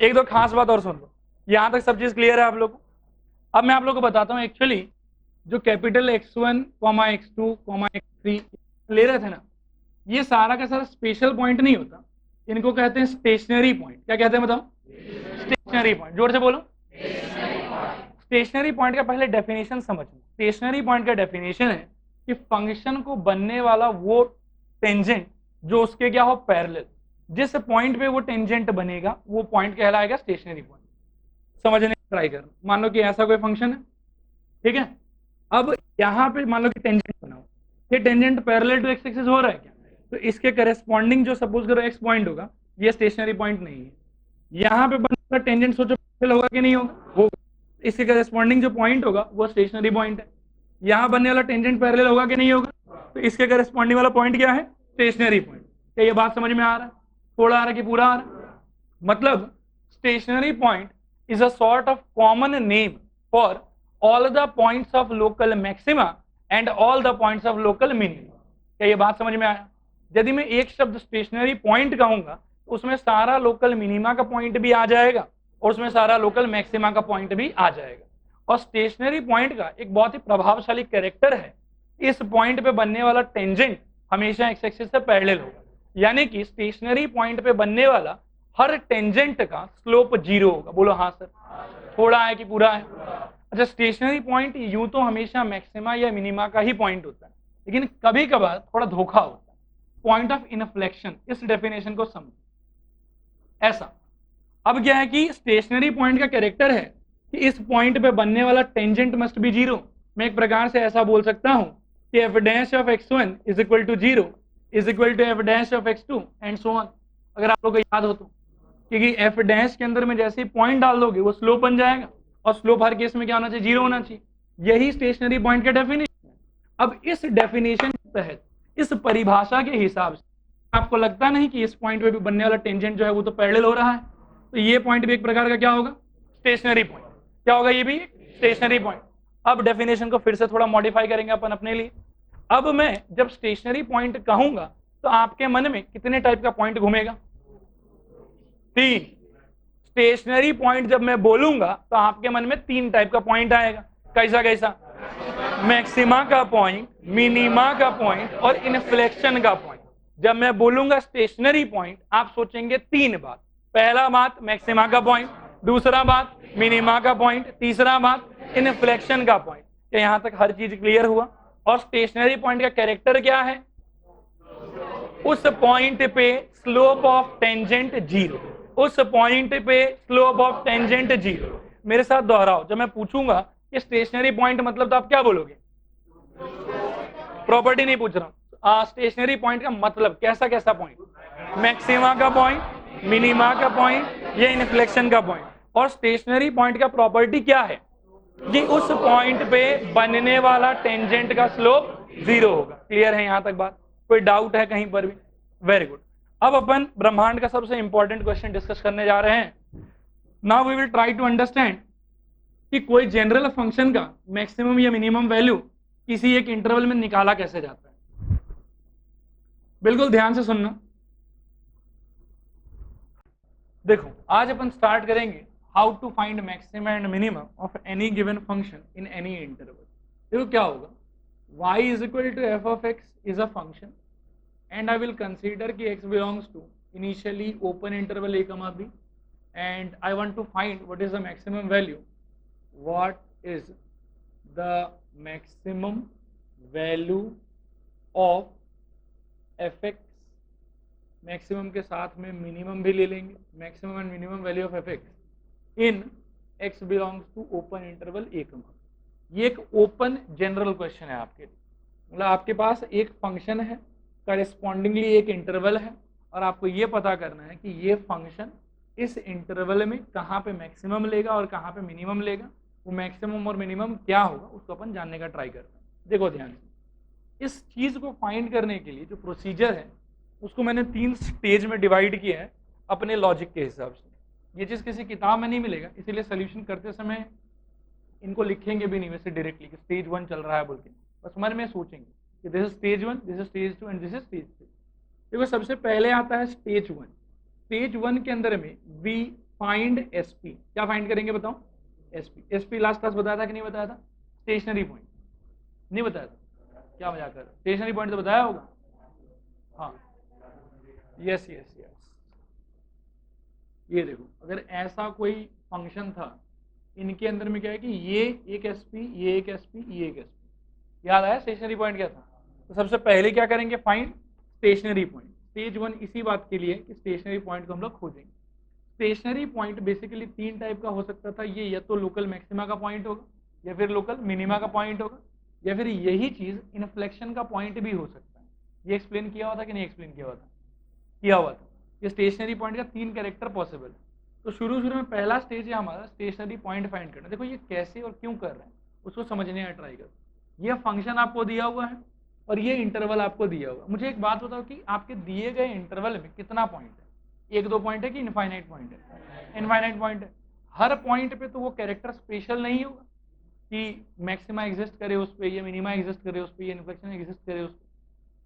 एक दो खास बात और सुन लो। यहां तक सब चीज क्लियर है आप लोग को? अब मैं आप लोग को बताता हूं, एक्चुअली जो कैपिटल x1, x2, x3 ले रहे थे ना, ये सारा का सारा स्पेशल पॉइंट नहीं होता, इनको कहते हैं स्टेशनरी पॉइंट। क्या कहते हैं बताओ? Stationary point. जोर से बोलो। स्टेशनरी पॉइंट का पहले डेफिनेशन समझो। स्टेशनरी पॉइंट का डेफिनेशन है कि फंक्शन को बनने वाला वो टेंजेंट जो उसके क्या हो पैरेलल, जिस पॉइंट पे वो टेंजेंट बनेगा वो पॉइंट कहलाएगा स्टेशनरी पॉइंट। समझने की ट्राई करो। मान लो कि ऐसा कोई फंक्शन है, ठीक है? अब यहाँ पे मान लो कि टेंजेंट बनाओ, ये tangent parallel to x axis हो रहा है क्या? तो इसके करेस्पॉन्डिंग जो सपोज करो एक्स पॉइंट होगा, ये स्टेशनरी पॉइंट नहीं है। यहाँ पे बनने वाला टेंजेंट सोचो पैरेलल होगा कि नहीं होगा? होगा। इसके करेस्पॉन्डिंग जो पॉइंट होगा वो स्टेशनरी पॉइंट है। यहाँ बनने वाला टेंजेंट पैरेलल होगा कि नहीं होगा? तो इसके करेस्पॉन्डिंग वाला पॉइंट क्या है? Stationery point. क्या ये बात समझ में आ रहा है? थोड़ा आ रहा है कि पूरा आ रहा है? मतलब stationary point is a sort of common name for all the points of local maxima and all the points of local minima। क्या ये बात समझ में आया? यदि मैं एक शब्द स्टेशनरी पॉइंट कहूंगा तो उसमें सारा लोकल मिनिमा का पॉइंट भी आ जाएगा और उसमें सारा लोकल मैक्सिमा का पॉइंट भी आ जाएगा। और स्टेशनरी पॉइंट का एक बहुत ही प्रभावशाली कैरेक्टर है इस पॉइंट पे बनने वाला टेंजेंट हमेशा एक्स एक्सिस से पैरेलल होगा, यानी कि स्टेशनरी पॉइंट पे बनने वाला हर टेंजेंट का स्लोप 0 होगा। बोलो हाँ सर, थोड़ा है कि पूरा है? अच्छा, स्टेशनरी पॉइंट यूं तो हमेशा मैक्सिमा या मिनिमा का ही पॉइंट होता है, लेकिन कभी कभार थोड़ा धोखा होता है। पॉइंट ऑफ इनफ्लेक्शन, इस डेफिनेशन को समझो ऐसा। अब क्या है कि स्टेशनरी पॉइंट का कैरेक्टर है कि इस पॉइंट पे बनने वाला टेंजेंट मस्ट बी 0। मैं एक प्रकार से ऐसा बोल सकता हूं कि f dash of x1 is equal to 0 is equal to f dash of x2 and so on. अगर आप लोग को याद हो तो, क्योंकि एफ डैश के अंदर में जैसे ही पॉइंट डाल दोगे वो स्लोप बन जाएगा, और स्लोप हर केस में क्या होना चाहिए? 0 होना चाहिए। यही स्टेशनरी पॉइंट का डेफिनेशन है। अब इस डेफिनेशन के तहत, इस परिभाषा के हिसाब से आपको लगता नहीं कि इस पॉइंट पे भी बनने वाला टेंजेंट जो है वो तो पैरेलल हो रहा है, तो ये पॉइंट भी एक प्रकार का क्या होगा? Stationery point. क्या होगा? ये भी स्टेशनरी पॉइंट। अब डेफिनेशन को फिर से थोड़ा मॉडिफाई करेंगे अपन अपने लिए। अब मैं जब स्टेशनरी पॉइंट कहूंगा तो आपके मन में कितने टाइप का पॉइंट घूमेगा? 3। स्टेशनरी पॉइंट जब मैं बोलूंगा तो आपके मन में 3 टाइप का पॉइंट आएगा। कैसा कैसा? मैक्सिमा का पॉइंट, मिनिमा का पॉइंट और इन्फ्लेक्शन का पॉइंट। जब मैं बोलूंगा स्टेशनरी पॉइंट, आप सोचेंगे 3 बात। पहला बात मैक्सिमा का पॉइंट, दूसरा बात मिनिमा का पॉइंट, तीसरा बात इन्फ्लेक्शन का पॉइंट। क्या यहां तक हर चीज क्लियर हुआ? और स्टेशनरी पॉइंट का कैरेक्टर क्या है? उस पॉइंट पे स्लोप ऑफ टेंजेंट 0। उस पॉइंट पे स्लोप ऑफ टेंजेंट 0। मेरे साथ दोहराओ, जब मैं पूछूंगा कि स्टेशनरी पॉइंट मतलब, तो आप क्या बोलोगे? प्रॉपर्टी नहीं पूछ रहा हूं, स्टेशनरी पॉइंट का मतलब कैसा कैसा पॉइंट? मैक्सिमा का पॉइंट, मिनिमा का पॉइंट, ये इन्फ्लेक्शन का पॉइंट। और स्टेशनरी पॉइंट का प्रॉपर्टी क्या है? कि उस पॉइंट पे बनने वाला टेंजेंट का स्लोप 0 होगा। क्लियर है यहां तक बात? कोई डाउट है कहीं पर भी? Very good. अब अपन ब्रह्मांड का सबसे इंपॉर्टेंट क्वेश्चन डिस्कस करने जा रहे हैं। Now we will try to understand कि कोई जनरल फंक्शन का मैक्सिमम या मिनिमम वैल्यू किसी एक इंटरवल में निकाला कैसे जाता है। बिल्कुल ध्यान से सुनना। देखो, आज अपन स्टार्ट करेंगे how to find maximum and minimum of any given function in any interval. देखो क्या होगा, y is equal to f of x is a function and I will consider कि x belongs to initially open interval a comma b and I want to find what is the maximum value. What is the maximum value of fx? Maximum के साथ में minimum भी ले लेंगे, maximum and minimum value of fx in x belongs to open interval a comma b। ये एक open general question है आपके लिए। मतलब आपके पास एक फंक्शन है, करेस्पॉन्डिंगली एक इंटरवल है, और आपको ये पता करना है कि ये फंक्शन इस इंटरवल में कहाँ पे मैक्सिमम लेगा और कहाँ पे मिनिमम लेगा। वो मैक्सिमम और मिनिमम क्या होगा उसको अपन जानने का ट्राई करते हैं। देखो ध्यान से, इस चीज को फाइंड करने के लिए जो प्रोसीजर है उसको मैंने 3 स्टेज में डिवाइड किया है अपने लॉजिक के हिसाब से। ये चीज किसी किताब में नहीं मिलेगा, इसीलिए सोल्यूशन करते समय इनको लिखेंगे भी नहीं वैसे डायरेक्टली कि स्टेज 1 चल रहा है बोल के, बस मन में सोचेंगे कि this is stage 1, this is stage 2 and this is stage 3। देखो सबसे पहले आता है स्टेज 1। स्टेज 1 के अंदर में वी फाइंड एसपी। क्या फाइंड करेंगे बताओ? एसपी। एसपी लास्ट क्लास बताया था कि नहीं बताया था? स्टेशनरी पॉइंट नहीं बताया था? क्या मजाक कर रहे? स्टेशनरी पॉइंट तो बताया होगा। हाँ, यस यस यस। ये देखो, अगर ऐसा कोई फंक्शन था, इनके अंदर में क्या है कि ये एक एसपी, ये एक एसपी, ये एक एसपी। याद आया स्टेशनरी पॉइंट क्या था? तो सबसे पहले क्या करेंगे? Find stationary point. स्टेज 1 इसी बात के लिए कि स्टेशनरी पॉइंट को हम लोग खोजेंगे। स्टेशनरी पॉइंट बेसिकली 3 टाइप का हो सकता था। ये या तो लोकल मैक्सिमा का पॉइंट होगा, या फिर लोकल मिनिमा का पॉइंट होगा, या फिर यही चीज इन्फ्लेक्शन का पॉइंट भी हो सकता है। ये एक्सप्लेन किया हुआ था कि नहीं एक्सप्लेन किया हुआ था? किया हुआ था। ये स्टेशनरी पॉइंट का 3 कैरेक्टर पॉसिबल है। तो शुरू में पहला स्टेज है हमारा स्टेशनरी पॉइंट फाइंड करना। देखो ये कैसे और क्यों कर रहे हैं उसको समझने का ट्राई करो। ये फंक्शन आपको दिया हुआ है और ये इंटरवल आपको दिया हुआ है। मुझे एक बात बताओ कि आपके दिए गए इंटरवल में कितना पॉइंट है? 1-2 पॉइंट है कि इनफाइनाइट पॉइंट है? इनफाइनाइट पॉइंट है। हर पॉइंट पे तो वो कैरेक्टर स्पेशल नहीं होगा कि मैक्सिमा एग्जिस्ट करे उस पर, ये मिनिमा एग्जिस्ट करे उस पर, ये इन्फ्लेक्शन एग्जिस्ट करे उस पर।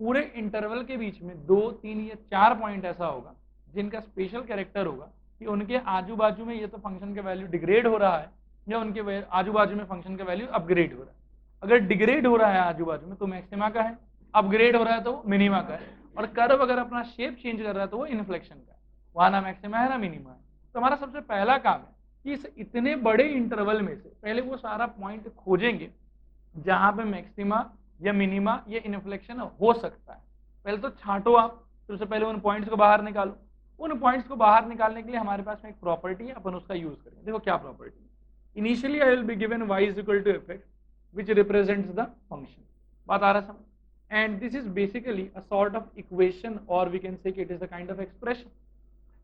पूरे इंटरवल के बीच में 2, 3 या 4 पॉइंट ऐसा होगा जिनका स्पेशल कैरेक्टर होगा कि उनके आजू बाजू में ये तो फंक्शन का वैल्यू डिग्रेड हो रहा है, या उनके आजू बाजू में फंक्शन का वैल्यू अपग्रेड हो रहा है। अगर डिग्रेड हो रहा है आजू बाजू में तो मैक्सिमा का है, अपग्रेड हो रहा है तो मिनिमा का है, और कर्व अगर अपना शेप चेंज कर रहा है तो वो इन्फ्लेक्शन का है, वहां ना मैक्सिमा है ना मिनिमा है। तो हमारा सबसे पहला काम है कि इस इतने बड़े इंटरवल में से पहले वो सारा पॉइंट खोजेंगे जहां पे मैक्सिमा या मिनिमा या इन्फ्लेक्शन हो सकता है। पहले तो छांटो आप, सबसे पहले उन पॉइंट्स को बाहर निकालो। उन पॉइंट्स को बाहर निकालने के लिए हमारे पास में एक प्रॉपर्टी है, अपन उसका यूज करेंगे। देखो क्या property, initially I will be given y is equal to F X which represents the function. बात आ रहा है समझ? And this is basically a sort of equation और we can say it is a kind of expression.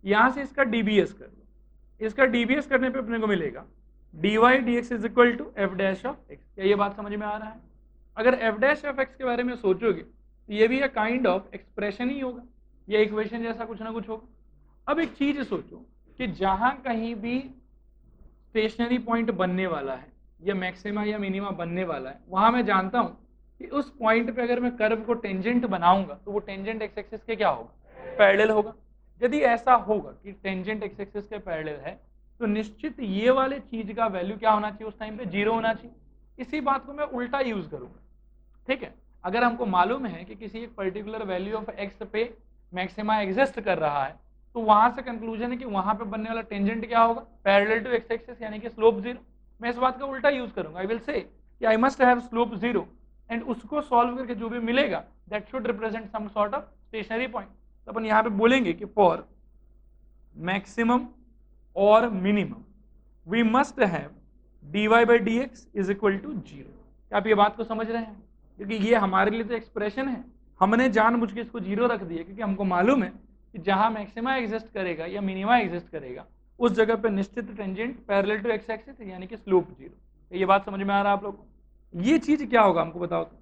यहां से इसका DBS कर लो, इसका डीबीएस करने पे अपने को मिलेगा dy dx is equal to f dash of x. क्या ये बात समझ में आ रहा है? अगर एफ डैश ऑफ एक्स के बारे में सोचोगे तो ये भी एक काइंड ऑफ एक्सप्रेशन ही होगा, या इक्वेशन जैसा कुछ ना कुछ होगा। अब एक चीज सोचो कि जहां कहीं भी स्टेशनरी पॉइंट बनने वाला है या मैक्सिमा या मिनिमा बनने वाला है, वहां मैं जानता हूं कि उस पॉइंट पे अगर मैं कर्व को टेंजेंट बनाऊंगा तो वो टेंजेंट एक्स एक्सिस के क्या होगा, पैरेलल होगा। यदि ऐसा होगा कि टेंजेंट एक्स एक्सिस के पैरेलल है तो निश्चित ये वाले चीज का वैल्यू क्या होना चाहिए, उस टाइम पे 0 होना चाहिए। इसी बात को मैं उल्टा यूज करूंगा, ठीक है। अगर हमको मालूम है कि किसी एक पर्टिकुलर वैल्यू ऑफ एक्स पे मैक्सिमा एग्जिस्ट कर रहा है तो वहां से कंक्लूजन है कि वहां पे बनने वाला टेंजेंट क्या होगा, पैरेलल टू एक्स एक्सिस, यानी कि स्लोप 0। मैं इस बात का उल्टा यूज करूंगा, आई विल से कि I must have slope 0 and उसको सॉल्व करके जो भी मिलेगा that should represent some sort of stationary point. तो अपन यहाँ पे बोलेंगे कि फॉर मैक्सिमम और minimum we must have dy by dx is equal to 0। क्या आप ये बात को समझ रहे हैं? क्योंकि ये हमारे लिए तो एक्सप्रेशन है, हमने जानबूझ के इसको 0 रख दिया क्योंकि हमको मालूम है कि जहां मैक्सिमा एग्जिस्ट करेगा या मिनिमा एग्जिस्ट करेगा उस जगह पे निश्चित tangent parallel to x axis यानी कि स्लोप 0। ये बात समझ में आ रहा है आप लोग को? ये चीज क्या होगा हमको बताओ तो?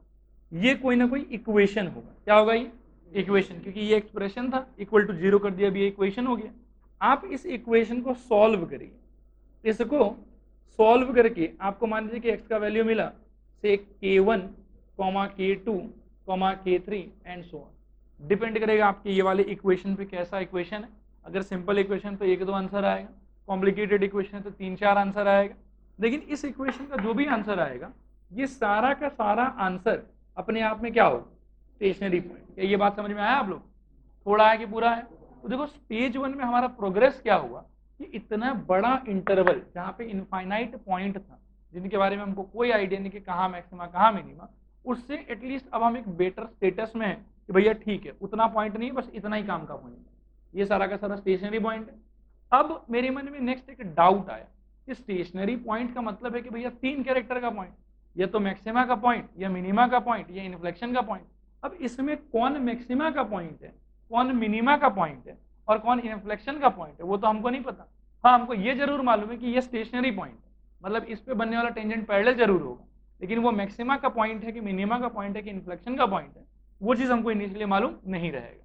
ये कोई ना कोई इक्वेशन होगा। क्या होगा ये? इक्वेशन, क्योंकि ये एक्सप्रेशन था, इक्वल टू 0 कर दिया, अभी ये इक्वेशन हो गया। आप इस इक्वेशन को सॉल्व करिए, इसको सॉल्व करके आपको मान लीजिए कि x का वैल्यू मिला से k1, k2, k3 and so on. Depend करेगा आपके ये वाले इक्वेशन पे कैसा इक्वेशन है। अगर सिंपल इक्वेशन तो 1-2 आंसर आएगा, कॉम्प्लिकेटेड इक्वेशन है तो 3-4 आंसर आएगा। लेकिन इस इक्वेशन का जो भी आंसर आएगा ये सारा का सारा आंसर अपने आप में क्या होगा, स्टेशनरी पॉइंट। क्या ये बात समझ में आया आप लोग? थोड़ा है कि पूरा है? तो देखो स्टेज 1 में हमारा प्रोग्रेस क्या हुआ कि इतना बड़ा इंटरवल जहाँ पे इनफाइनाइट पॉइंट था जिनके बारे में हमको कोई आइडिया नहीं कि कहाँ मैक्सिमा कहाँ मिनिमा, उससे एटलीस्ट अब हम एक बेटर स्टेटस में है कि भैया ठीक है उतना पॉइंट नहीं, बस इतना ही काम का पॉइंट है, ये सारा का सारा स्टेशनरी पॉइंट है। अब मेरे मन में नेक्स्ट एक डाउट आया कि स्टेशनरी पॉइंट का मतलब है कि भैया 3 कैरेक्टर का पॉइंट, या तो मैक्सिमा का पॉइंट या मिनिमा का पॉइंट या इन्फ्लेक्शन का पॉइंट। अब इसमें कौन मैक्सिमा का पॉइंट है, कौन मिनिमा का पॉइंट है और कौन इन्फ्लेक्शन का पॉइंट है वो तो हमको नहीं पता। हाँ हमको ये जरूर मालूम है कि ये स्टेशनरी पॉइंट है, मतलब इस पे बनने वाला टेंजेंट पैरेलल जरूर होगा, लेकिन वो मैक्सिमा का पॉइंट है कि मिनिमा का पॉइंट है कि इन्फ्लेक्शन का पॉइंट है वो चीज हमको इनिशियली मालूम नहीं रहेगा।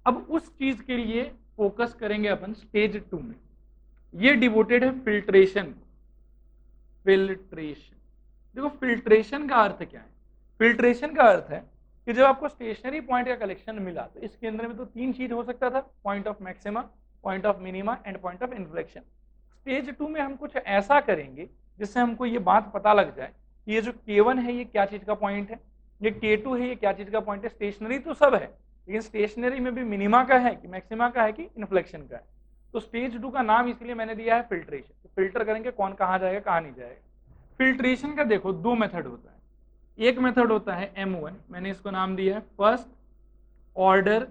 अब उस चीज के लिए फोकस करेंगे अपन स्टेज 2 में। ये डिवोटेड है फिल्ट्रेशन। फिल्ट्रेशन, देखो फिल्ट्रेशन का अर्थ क्या है? फिल्ट्रेशन का अर्थ है कि जब आपको स्टेशनरी पॉइंट का कलेक्शन मिला तो इसके अंदर में तो 3 चीज हो सकता था, point of maxima, point of minima and point of inflection. Stage 2 में हम कुछ ऐसा करेंगे जिससे हमको ये बात पता लग जाए कि ये जो k1 है ये क्या चीज का पॉइंट है, ये k2 है ये क्या चीज का पॉइंट है। स्टेशनरी तो सब है लेकिन स्टेशनरी में भी मिनिमा का है कि मैक्सिमा का है कि इन्फ्लेक्शन का है। तो स्टेज 2 का नाम इसलिए मैंने दिया है फिल्ट्रेशन। फिल्टर करेंगे कौन कहाँ जाएगा कहाँ नहीं जाएगा। फिल्ट्रेशन का देखो 2 मेथड होता है। एक मेथड होता है M1, मैंने इसको नाम दिया है फर्स्ट ऑर्डर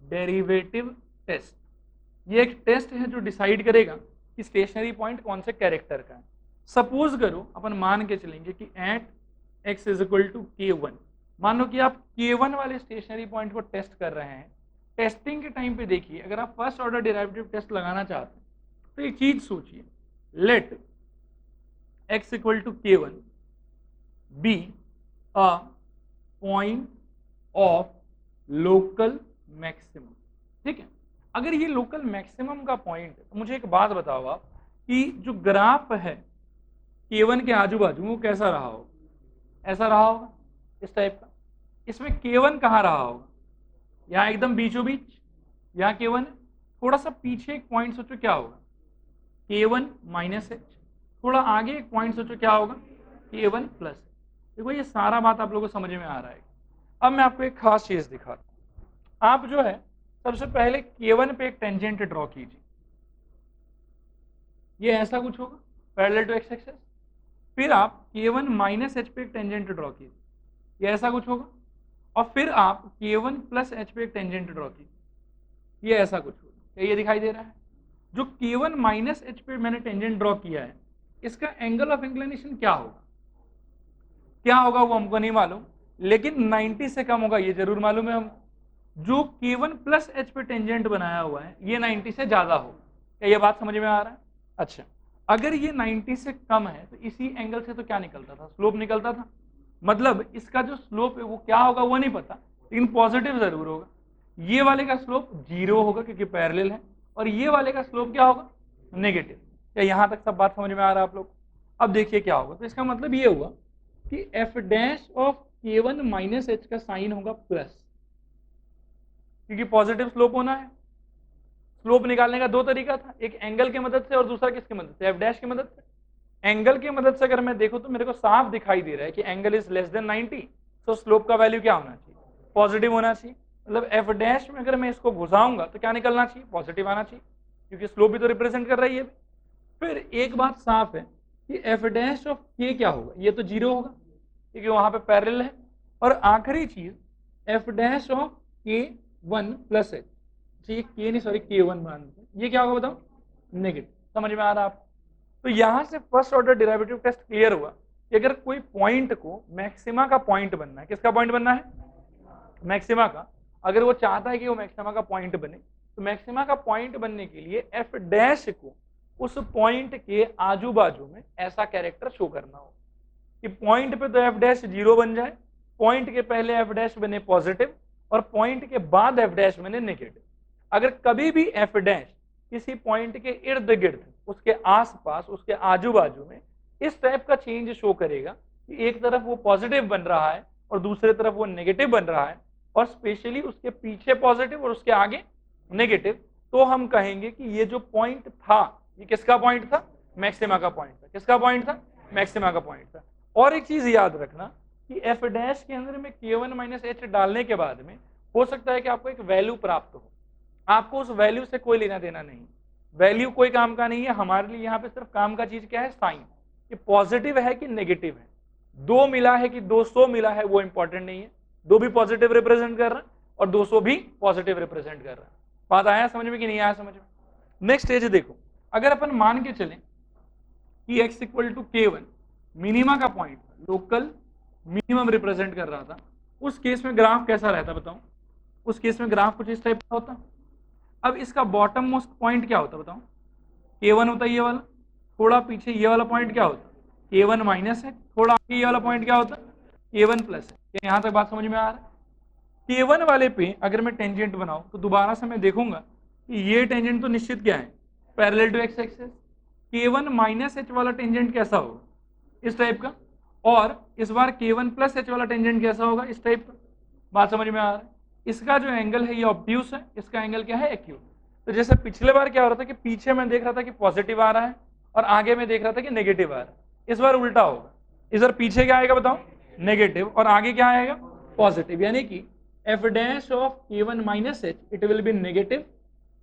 डेरिवेटिव टेस्ट। ये एक टेस्ट है जो डिसाइड करेगा कि स्टेशनरी पॉइंट कौन से कैरेक्टर का है। सपोज करो अपन मान के चलेंगे कि at x is equal to k1। मान लो कि आप k1 वाले स्टेशनरी पॉइंट को टेस्ट कर रहे हैं। टेस्टिंग के टाइम पे देखिए अगर आप फर्स्ट ऑर्डर डेरिवेटिव टेस्ट लगाना चाहते हैं तो एक चीज सोचिए, let x equal to k1 be a point of local maximum. ठीक है, अगर ये लोकल मैक्सिमम का पॉइंट है तो मुझे एक बात बताओ आप कि जो ग्राफ है k1 के आजू बाजू वो कैसा रहा होगा? ऐसा रहा होगा, इस टाइप का। इसमें k1 कहाँ रहा होगा? यहाँ एकदम बीचों बीच, यहाँ k1 है। थोड़ा सा पीछे एक पॉइंट सोचो क्या होगा, k1 माइनस h। थोड़ा आगे एक पॉइंट सोचो क्या होगा, k1 प्लस। देखो ये सारा बात आप लोगों को समझ में आ रहा है। अब मैं आपको एक खास चीज दिखाता हूं। आप जो है सबसे पहले K1 पे एक टेंजेंट ड्रॉ कीजिए, ये ऐसा कुछ होगा पैरेलल टू एक्स एक्सिस। फिर आप K1 माइनस एच पे एक टेंजेंट ड्रॉ कीजिए, ये ऐसा कुछ होगा। और फिर आप K1 प्लस एच पे एक टेंजेंट ड्रॉ कीजिए, ये ऐसा कुछ होगा। क्या ये दिखाई दे रहा है? जो K1 माइनस एच पे मैंने टेंजेंट ड्रॉ किया है, इसका एंगल ऑफ इंक्लिनेशन क्या होगा? क्या होगा वो हमको नहीं मालूम, लेकिन 90 से कम होगा ये जरूर मालूम है हमको। जो K1 प्लस एच पे टेंजेंट बनाया हुआ है ये 90 से ज्यादा हो। क्या ये बात समझ में आ रहा है? अच्छा, अगर ये 90 से कम है तो इसी एंगल से तो क्या निकलता था? स्लोप निकलता था। मतलब इसका जो स्लोप है वो क्या होगा वो नहीं पता, लेकिन पॉजिटिव जरूर होगा। ये वाले का स्लोप 0 होगा क्योंकि पैरेलल है, और ये वाले का स्लोप क्या होगा? नेगेटिव। क्या यहां तक सब बात समझ में आ रहा है आप लोग? अब देखिए क्या होगा, तो इसका मतलब ये हुआ कि f dash of K1 minus H का साइन होगा प्लस, क्योंकि पॉजिटिव स्लोप होना है। स्लोप निकालने का दो तरीका था, एक एंगल की मदद से और दूसरा किसकी मदद से? एफ डैश की मदद से। एंगल की मदद से अगर मैं देखूं तो मेरे को साफ दिखाई दे रहा है कि एंगल इज लेस देन 90, तो स्लोप का वैल्यू क्या होना चाहिए? पॉजिटिव होना चाहिए। मतलब एफ डैश में अगर मैं इसको घुसाऊंगा तो क्या निकलना चाहिए? पॉजिटिव आना चाहिए, क्योंकि स्लोप भी तो रिप्रेजेंट कर रही है। फिर एक बात साफ है कि एफ डैश ऑफ के क्या होगा? ये तो 0 होगा क्योंकि वहां पे पैरेलल है। और आखिरी चीज F dash of K1 plus H, ये के नहीं सॉरी K1 मान, ये क्या होगा बताओ? नेगेटिव। समझ में आ रहा है आपको? तो यहां से first order derivative test clear हुआ कि अगर कोई पॉइंट को मैक्सिमा का पॉइंट बनना है, किसका पॉइंट बनना है? मैक्सिमा का। अगर वो चाहता है कि वो मैक्सिमा का पॉइंट बने, तो मैक्सिमा का पॉइंट बनने के लिए एफ डैश को उस पॉइंट के आजू बाजू में ऐसा कैरेक्टर शो करना हो कि पॉइंट पे तो एफ डैश 0 बन जाए, पॉइंट के पहले एफ डैश बने पॉजिटिव और पॉइंट के बाद एफ डैश बने नेगेटिव। अगर कभी भी एफ डैश किसी पॉइंट के इर्द गिर्द, उसके आसपास, उसके आजू बाजू में इस टाइप का चेंज शो करेगा कि एक तरफ वो पॉजिटिव बन रहा है और दूसरी तरफ वो नेगेटिव बन रहा है, और स्पेशली उसके पीछे पॉजिटिव और उसके आगे नेगेटिव, तो हम कहेंगे कि ये जो पॉइंट था ये किसका पॉइंट था? मैक्सिमा का पॉइंट था। किसका पॉइंट था? मैक्सिमा का पॉइंट था। और एक चीज याद रखना कि एफ डैश के अंदर में K1 माइनस एच डालने के बाद में हो सकता है कि आपको एक वैल्यू प्राप्त हो, आपको उस वैल्यू से कोई लेना देना नहीं, वैल्यू कोई काम का नहीं है। हमारे लिए यहाँ पे सिर्फ काम का चीज क्या है? साइन, कि पॉजिटिव है कि नेगेटिव है। 2 मिला है कि 200 मिला है वो इंपॉर्टेंट नहीं है, 2 भी पॉजिटिव रिप्रेजेंट कर रहा है और 200 भी पॉजिटिव रिप्रेजेंट कर रहा है। बात आया समझ में कि नहीं आया समझ में? नेक्स्ट स्टेज देखो, अगर अपन मान के चले कि x equal to K1 minima का पॉइंट, लोकल मिनिमम रिप्रेजेंट कर रहा था, उस केस में ग्राफ कैसा रहता बताओ? उस केस में ग्राफ कुछ इस टाइप का होता। अब इसका बॉटम मोस्ट पॉइंट क्या होता बताओ? K1 होता ये वाला, थोड़ा पीछे ये वाला पॉइंट क्या होता? K1 माइनस है, थोड़ा आगे ये वाला पॉइंट क्या होता? K1 प्लस है। यहां तक बात समझ में आ रहा है? K1 वाले पे अगर मैं टेंजेंट बनाऊं तो दोबारा से मैं देखूंगा कि ये टेंजेंट तो निश्चित क्या है? Parallel to x axis. K1 minus h वाला टेंजेंट कैसा होगा? इस टाइप का। और इस बार K1 प्लस एच वाला टेंजेंट कैसा होगा? इस टाइप का। बात समझ में आ रहा है? इसका जो एंगल है ये ऑब्ट्यूस है, इसका एंगल क्या है? एक्यूट। तो जैसे पिछले बार क्या हो रहा था कि पीछे मैं देख रहा था कि पॉजिटिव आ रहा है और आगे मैं देख रहा था कि नेगेटिव आ रहा है, इस बार उल्टा होगा। इस बार पीछे क्या आएगा बताओ? नेगेटिव, और आगे क्या आएगा? पॉजिटिव। यानी कि f dash of K1 minus H it will be negative,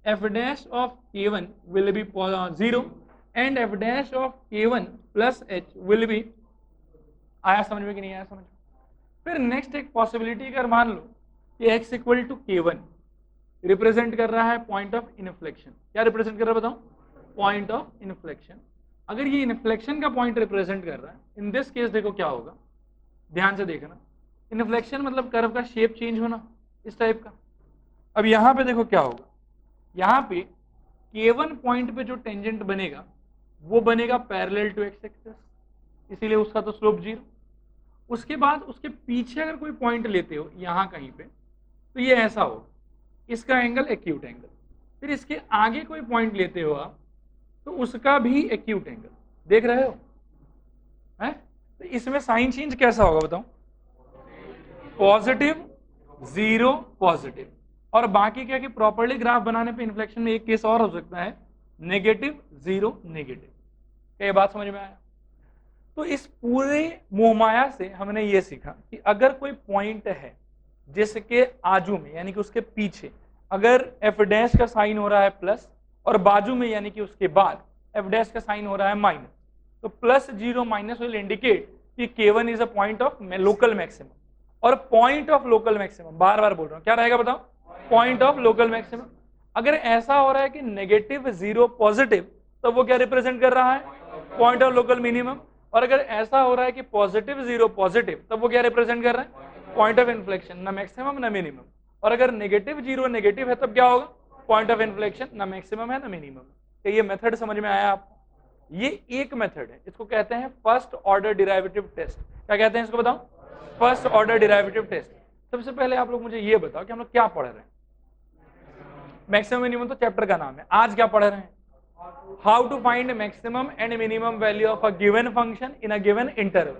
F dash of K1 will be 0 and F dash of K1 plus H will be. आया समझ में कि नहीं आया समझ में? फिर नेक्स्ट एक पॉसिबिलिटी अगर मान लो कि x equal to K1 represent कर रहा है पॉइंट ऑफ इनफ्लेक्शन। क्या रिप्रेजेंट कर रहा है बताओ? Point of inflection. अगर ये इनफ्लेक्शन का पॉइंट रिप्रेजेंट कर रहा है, इन दिस केस देखो क्या होगा, ध्यान से देखना। इनफ्लेक्शन मतलब कर्व का शेप चेंज होना, इस टाइप का। अब यहां पे देखो क्या होगा, यहाँ पे K1 पॉइंट पे जो टेंजेंट बनेगा वो बनेगा पैरेलल टू एक्स एक्सिस, इसीलिए उसका तो स्लोप 0। उसके बाद उसके पीछे अगर कोई पॉइंट लेते हो यहाँ कहीं पे, तो ये ऐसा होगा, इसका एंगल एक्यूट एंगल। फिर इसके आगे कोई पॉइंट लेते हो आप, तो उसका भी एक्यूट एंगल। देख रहे हो है? तो इसमें साइन चेंज कैसा होगा बताओ? Positive 0 positive. और बाकी क्या कि प्रॉपर्ली ग्राफ बनाने पे इन्फ्लेक्शन में एक केस और हो सकता है, नेगेटिव 0 नेगेटिव। क्या ये बात समझ में आया? तो इस पूरे मोहमाया से हमने ये सीखा कि अगर कोई पॉइंट है जिसके आजू में यानी कि उसके पीछे अगर एफ डैश का साइन हो रहा है प्लस और बाजू में यानी कि उसके बाद एफ डैश का साइन हो रहा है माइनस, तो plus zero minus will indicate कि K1 is a point of local maximum. और पॉइंट ऑफ लोकल मैक्सिमम बार बार बोल रहा हूं, क्या रहेगा बताओ? Point of local maximum. अगर ऐसा हो रहा है कि नेगेटिव जीरो पॉजिटिव, तो वो क्या रिप्रेजेंट कर रहा है? Point of local minimum. और अगर ऐसा हो रहा है कि पॉजिटिव जीरो पॉजिटिव, तब वो क्या रिप्रेजेंट कर रहा है? पॉइंट ऑफ इन्फ्लेक्शन, ना मैक्सिमम ना मिनिमम। और अगर नेगेटिव जीरो नेगेटिव है तब क्या होगा? पॉइंट ऑफ इन्फ्लेक्शन, ना मैक्सिमम है ना मिनिमम। तो ये मेथड समझ में आया आपको? ये एक मेथड है, इसको कहते हैं फर्स्ट ऑर्डर डिराइवेटिव टेस्ट। क्या कहते हैं इसको बताओ? First order derivative test. सबसे पहले आप लोग मुझे ये बताओ कि हम लोग क्या पढ़ रहे हैं? मैक्सिमम मिनिमम तो चैप्टर का नाम है। आज क्या पढ़ रहे हैं? How to find maximum and minimum value of a given function in a given interval.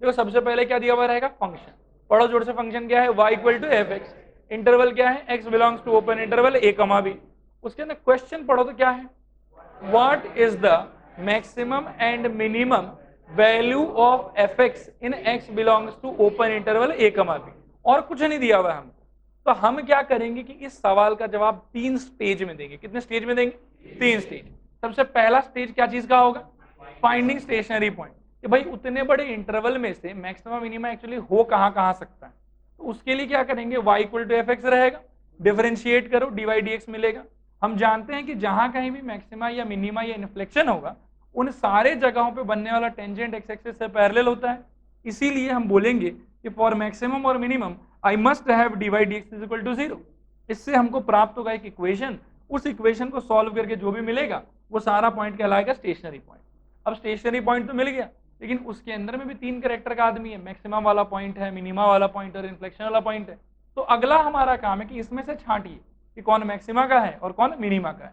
देखो सबसे पहले क्या दिया हुआ रहेगा? फंक्शन। पढ़ो जोर से, फंक्शन क्या है? y equal to F x. Interval क्या है? x belongs to open interval a comma b। उसके अंदर क्वेश्चन पढ़ो तो क्या है? What is the maximum and minimum value of f x in x belongs to open interval a comma b। और कुछ नहीं दिया हुआ है हमको। तो हम क्या करेंगे कि इस सवाल का जवाब 3 स्टेज में देंगे। कितने स्टेज में देंगे? 3 स्टेज। सबसे पहला स्टेज क्या चीज का होगा? फाइंडिंग स्टेशनरी पॉइंट, कि भाई उतने बड़े इंटरवल में से मैक्सिमम मिनिमम एक्चुअली हो कहां सकता है। तो उसके लिए क्या करेंगे? y equal to F x रहेगा, डिफरेंशिएट करो, dy dx मिलेगा। हम जानते हैं कि जहां कहीं भी मैक्सिमा या मिनिमा या इन्फ्लेक्शन होगा, उन सारे जगहों पे बनने वाला टेंजेंट एक्स एक्सिस से पैरेलल होता है। इसीलिए हम बोलेंगे कि फॉर मैक्सिमम और minimum I must have dy dx is equal to 0। इससे हमको प्राप्त होगा एक इक्वेशन। उस इक्वेशन को सॉल्व करके जो भी मिलेगा वो सारा पॉइंट कहलाएगा स्टेशनरी पॉइंट। अब स्टेशनरी पॉइंट तो मिल गया, लेकिन उसके अंदर में भी 3 कैरेक्टर का आदमी है। मैक्सिमम वाला पॉइंट है, मिनिमा वाला पॉइंट और इन्फ्लेक्शन वाला पॉइंट है। तो अगला हमारा काम है कि इसमें से छांटिए कि कौन मैक्सिमा का है और कौन मिनिमा का है।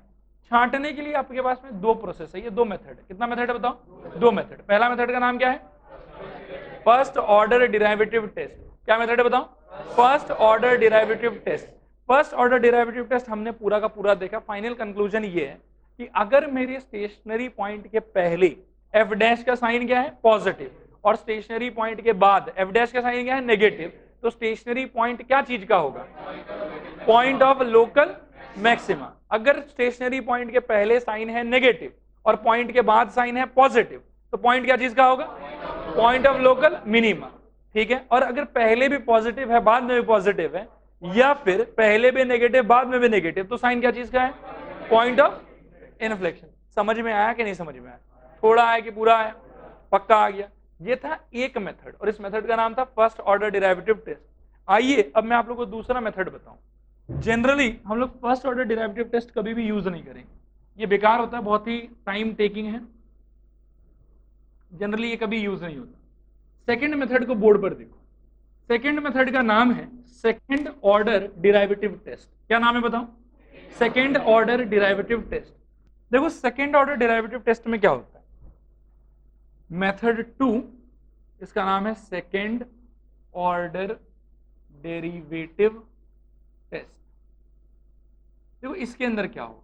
छांटने के लिए आपके पास में 2 प्रोसेस है, ये 2 मेथड है। कितना मेथड है बताओ? 2 मेथड। पहला मेथड का नाम क्या है? First order derivative test. क्या मेथड है बताओ? First order derivative test. First order derivative test हमने पूरा का पूरा देखा। फाइनल कंक्लूजन ये है कि अगर मेरे स्टेशनरी पॉइंट के पहले एफ डैश का साइन क्या है? पॉजिटिव, और स्टेशनरी पॉइंट के बाद एफ डैश का साइन क्या है? नेगेटिव, तो स्टेशनरी पॉइंट क्या चीज का होगा? Point of local maxima. अगर स्टेशनरी पॉइंट के पहले साइन है नेगेटिव और पॉइंट के बाद साइन है पॉजिटिव, तो पॉइंट क्या चीज का होगा? Point of local minima. ठीक है। और अगर पहले भी पॉजिटिव है बाद में भी पॉजिटिव है, या फिर पहले भी नेगेटिव बाद में भी नेगेटिव, तो साइन क्या चीज का है? Point of inflection. समझ में आया कि नहीं समझ में आया? थोड़ा आया कि पूरा आया? पक्का आ गया? ये था एक मेथड, और इस मेथड का नाम था फर्स्ट ऑर्डर डिराइवेटिव टेस्ट। आइए अब मैं आप लोगों को दूसरा मेथड बताऊं। जनरली हम लोग फर्स्ट ऑर्डर डिराइवेटिव टेस्ट कभी भी यूज नहीं करेंगे, ये बेकार होता है, बहुत ही टाइम टेकिंग है, जनरली ये कभी यूज नहीं होता। सेकंड मेथड को बोर्ड पर देखो। सेकंड मेथड का नाम है सेकंड ऑर्डर डिराइवेटिव टेस्ट। क्या नाम है बताओ? Second order derivative test. देखो सेकंड ऑर्डर डिराइवेटिव टेस्ट में क्या होता है? मेथड 2, इसका नाम है सेकंड ऑर्डर डेरिवेटिव टेस्ट। देखो इसके अंदर क्या हो?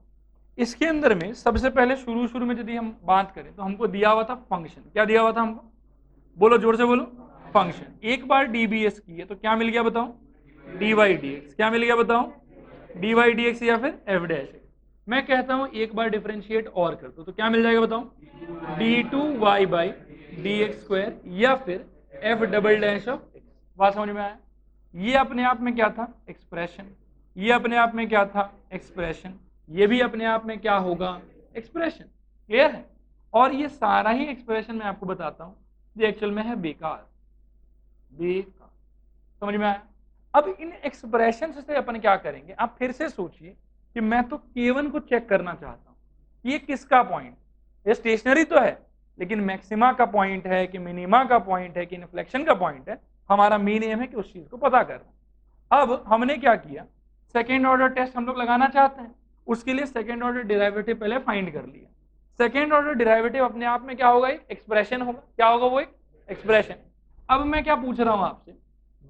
इसके अंदर में सबसे पहले शुरू में यदि हम बात करें तो हमको दिया हुआ था फंक्शन। क्या दिया हुआ था हमको? बोलो जोर से बोलो। फंक्शन। एक बार डीबीएस किए तो क्या मिल गया बताओ? dy dx। क्या मिल गया बताओ? dy dx या फिर एफ डैश। मैं कहता हूं एक बार डिफरेंशिएट और कर दो तो क्या मिल जाएगा बताओ? d2y बाई dx स्क्वायर या फिर F double dash of x। बात समझ में आया? ये अपने आप में क्या था? एक्सप्रेशन। ये अपने आप में क्या था? एक्सप्रेशन। ये भी अपने आप में क्या होगा? एक्सप्रेशन। क्लियर है? और ये सारा ही एक्सप्रेशन मैं आपको बताता हूं, ये एक्चुअल में है बेकार। बेकार। समझ में आया? अब इन एक्सप्रेशन से अपन क्या करेंगे? आप फिर से सोचिए कि मैं तो K1 को चेक करना चाहता हूं, ये किसका पॉइंट? ये स्टेशनरी तो है, लेकिन मैक्सिमा का पॉइंट है कि मिनिमा का पॉइंट है कि इन्फ्लेक्शन का पॉइंट है? हमारा मेन एम है कि उस चीज को पता करना। अब हमने क्या किया? सेकेंड ऑर्डर टेस्ट हम लोग लगाना चाहते हैं, उसके लिए सेकेंड ऑर्डर डिराइवेटिव पहले फाइंड कर लिया। सेकेंड ऑर्डर डिराइवेटिव अपने आप में क्या होगा? एक एक्सप्रेशन होगा। क्या होगा वो? एक एक्सप्रेशन। अब मैं क्या पूछ रहा हूं आपसे,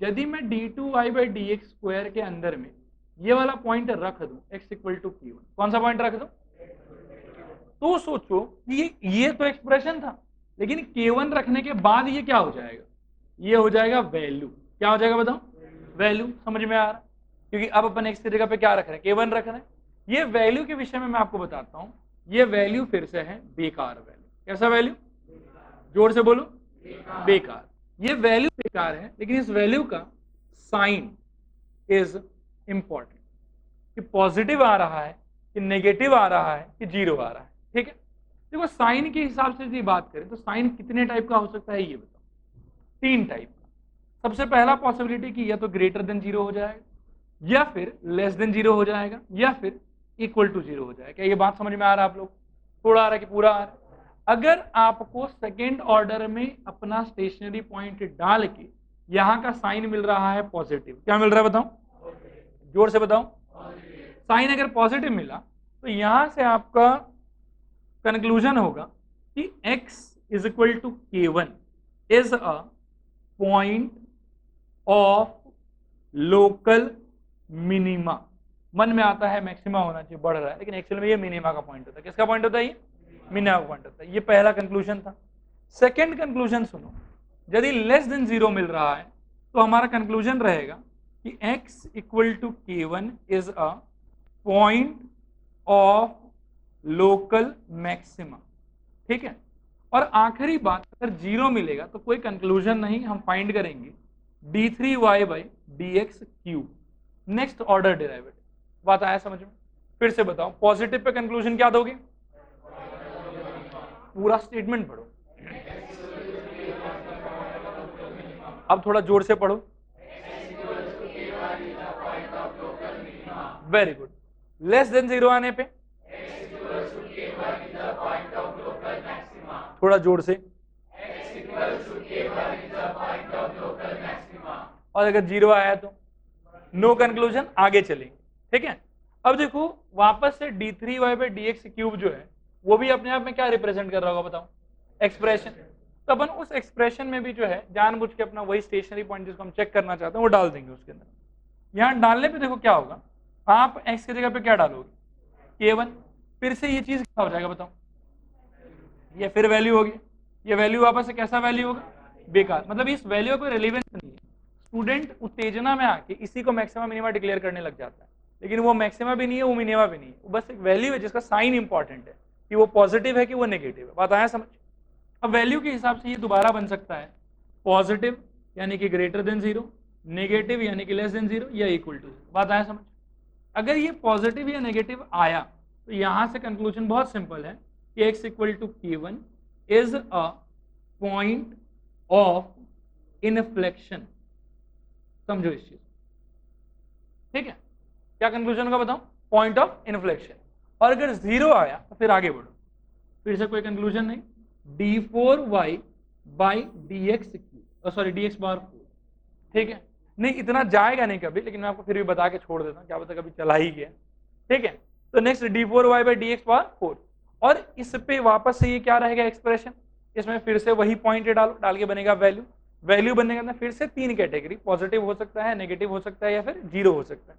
यदि मैं d2y बाई dx स्क्वायर के अंदर में ये वाला पॉइंट रख दूं x इक्वल टू Q1, कौन सा पॉइंट रख दूं? तो सोचो कि ये तो एक्सप्रेशन था, लेकिन K1 रखने के बाद ये क्या हो जाएगा, ये हो जाएगा वैल्यू। क्या हो जाएगा बताओ, वैल्यू। समझ में आ रहा है, क्योंकि अब अपन x की जगह पे क्या रख रहे हैं, K1 रख रहे हैं। ये वैल्यू के विषय में मैं आपको बताता हूं, ये वैल्यू फिर से है बेकार वैल्यू। कैसा वैल्यू, जोर से बोलो, बेकार। ये वैल्यू बेकार है, लेकिन इस वैल्यू का साइन इज इंपॉर्टेंट, कि पॉजिटिव आ रहा है, कि नेगेटिव आ रहा है, कि जीरो आ रहा है। ठीक है, देखो साइन के हिसाब से यदि बात करें तो साइन कितने टाइप का हो सकता है, ये बताओ। 3 टाइप का। सबसे पहला पॉसिबिलिटी कि या तो ग्रेटर देन जीरो हो जाएगा, या फिर लेस देन जीरो हो जाएगा, या फिर इक्वल टू जीरो हो जाएगा। क्या ये बात समझ में आ रहा है आप लोग, थोड़ा आ रहा है कि पूरा आ रहा है? अगर आपको सेकेंड ऑर्डर में अपना स्टेशनरी पॉइंट डाल के यहां का साइन मिल रहा है पॉजिटिव, क्या मिल रहा है बताओ, जोर से बताओ। साइन अगर पॉजिटिव मिला तो यहां से आपका कंक्लूजन होगा कि x is equal to K1 is a point of local minima. मन में आता है मैक्सिमा होना चाहिए, बढ़ रहा है, लेकिन एक्चुअल में ये मिनिमा का पॉइंट होता है। किसका पॉइंट होता है, ये मिनिमा का पॉइंट होता है। ये पहला कंक्लूजन था। सेकंड कंक्लूजन सुनो, यदि लेस देन जीरो मिल रहा है तो हमारा कंक्लूजन रहेगा कि x equal to K1 is a point of local maxima. ठीक है, और आखिरी बात, अगर जीरो मिलेगा तो कोई कंक्लूजन नहीं, हम फाइंड करेंगे d3y by dx cube, next order derivative. बात आया समझ में? फिर से बताओ, पॉजिटिव पे कंक्लूजन क्या दोगे, पूरा स्टेटमेंट पढ़ो, अब थोड़ा जोर से पढ़ो। Very good. Less than zero आने पे थोड़ा जोर से, और अगर जीरो आया तो नो कंक्लूजन, आगे चलेंगे। ठीक है, अब देखो वापस से d3y बाई dx क्यूब जो है वो भी अपने आप में क्या रिप्रेजेंट कर रहा होगा बताओ, एक्सप्रेशन। तो अपन उस एक्सप्रेशन में भी जो है जानबूझ के अपना वही स्टेशनरी पॉइंट जिसको हम चेक करना चाहते हैं वो डाल देंगे उसके अंदर। यहाँ डालने पे देखो क्या होगा, आप x की जगह पे क्या डालोगे, K1। फिर से ये चीज क्या हो जाएगा बताओ, ये फिर वैल्यू होगी, ये वैल्यू वापस से कैसा वैल्यू होगा, बेकार। मतलब इस वैल्यू का कोई रिलेवेंस नहीं है। स्टूडेंट उत्तेजना में आके इसी को मैक्सिमा मिनिमा डिक्लेयर करने लग जाता है, लेकिन वो मैक्सिमा भी नहीं है, वो मिनिमा भी नहीं है, वो बस एक वैल्यू है जिसका साइन इंपॉर्टेंट है कि वो पॉजिटिव है कि वो नेगेटिव है। बात आया समझ? अब वैल्यू के हिसाब से ये दोबारा बन सकता है पॉजिटिव यानी कि ग्रेटर देन जीरो, नेगेटिव यानी कि लेस देन जीरो, या इक्वल टू जीरो। बात आया समझ? अगर ये पॉजिटिव या नेगेटिव आया तो यहां से कंक्लूजन बहुत सिंपल है कि x equal to K1 is a point of inflection. समझो इस चीज, ठीक है? क्या कंक्लूजन होगा बताओ, पॉइंट ऑफ इनफ्लेक्शन। और अगर जीरो आया तो फिर आगे बढ़ो, फिर से कोई कंक्लूजन नहीं, d4y by dx cube, sorry dx बार 4। ठीक है, नहीं इतना जाएगा नहीं कभी, लेकिन मैं आपको फिर भी बता के छोड़ देता हूँ, क्या पता कभी चला ही गया। ठीक है, तो नेक्स्ट d4y बाई dx बार 4, और इस पे वापस से ये क्या रहेगा एक्सप्रेशन, इसमें फिर से वही पॉइंट डालो, डाल के बनेगा वैल्यू। वैल्यू बनने के अंदर फिर से 3 कैटेगरी, पॉजिटिव हो सकता है, नेगेटिव हो सकता है, या फिर जीरो हो सकता है।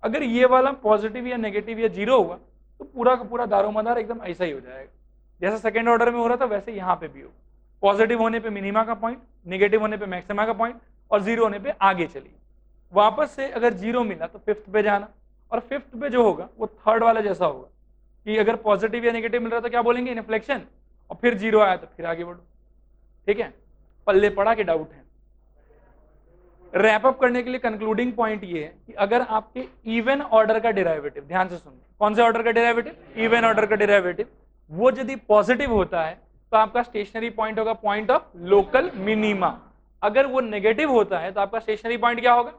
अगर ये वाला पॉजिटिव या नेगेटिव या जीरो हुआ तो पूरा का पूरा दारोमदार एकदम ऐसा ही हो जाएगा, जैसा सेकेंड ऑर्डर में हो रहा था वैसे यहाँ पे भी हो। पॉजिटिव होने पे मिनिमा का पॉइंट, नेगेटिव होने पे मैक्सिमा का पॉइंट, और जीरो होने पे आगे चलिए। वापस से अगर जीरो मिला तो फिफ्थ पे जाना, और फिफ्थ पे जो होगा वो थर्ड वाला जैसा होगा कि अगर पॉजिटिव या नेगेटिव मिल रहा तो क्या बोलेंगे, इनफ्लेक्शन, और फिर जीरो आया तो फिर आगे बढ़ो। ठीक है, पल्ले पड़ा के डाउट है। रैप अप करने के लिए कंक्लूडिंग पॉइंट ये है कि अगर आपके इवन ऑर्डर का डेरिवेटिव, ध्यान से सुनिए, कौन से ऑर्डर का डेरिवेटिव, इवन ऑर्डर का डेरिवेटिव, वो यदि पॉजिटिव होता है तो आपका स्टेशनरी पॉइंट होगा पॉइंट ऑफ लोकल मिनिमा। अगर वो नेगेटिव होता है तो आपका स्टेशनरी पॉइंट क्या होगा,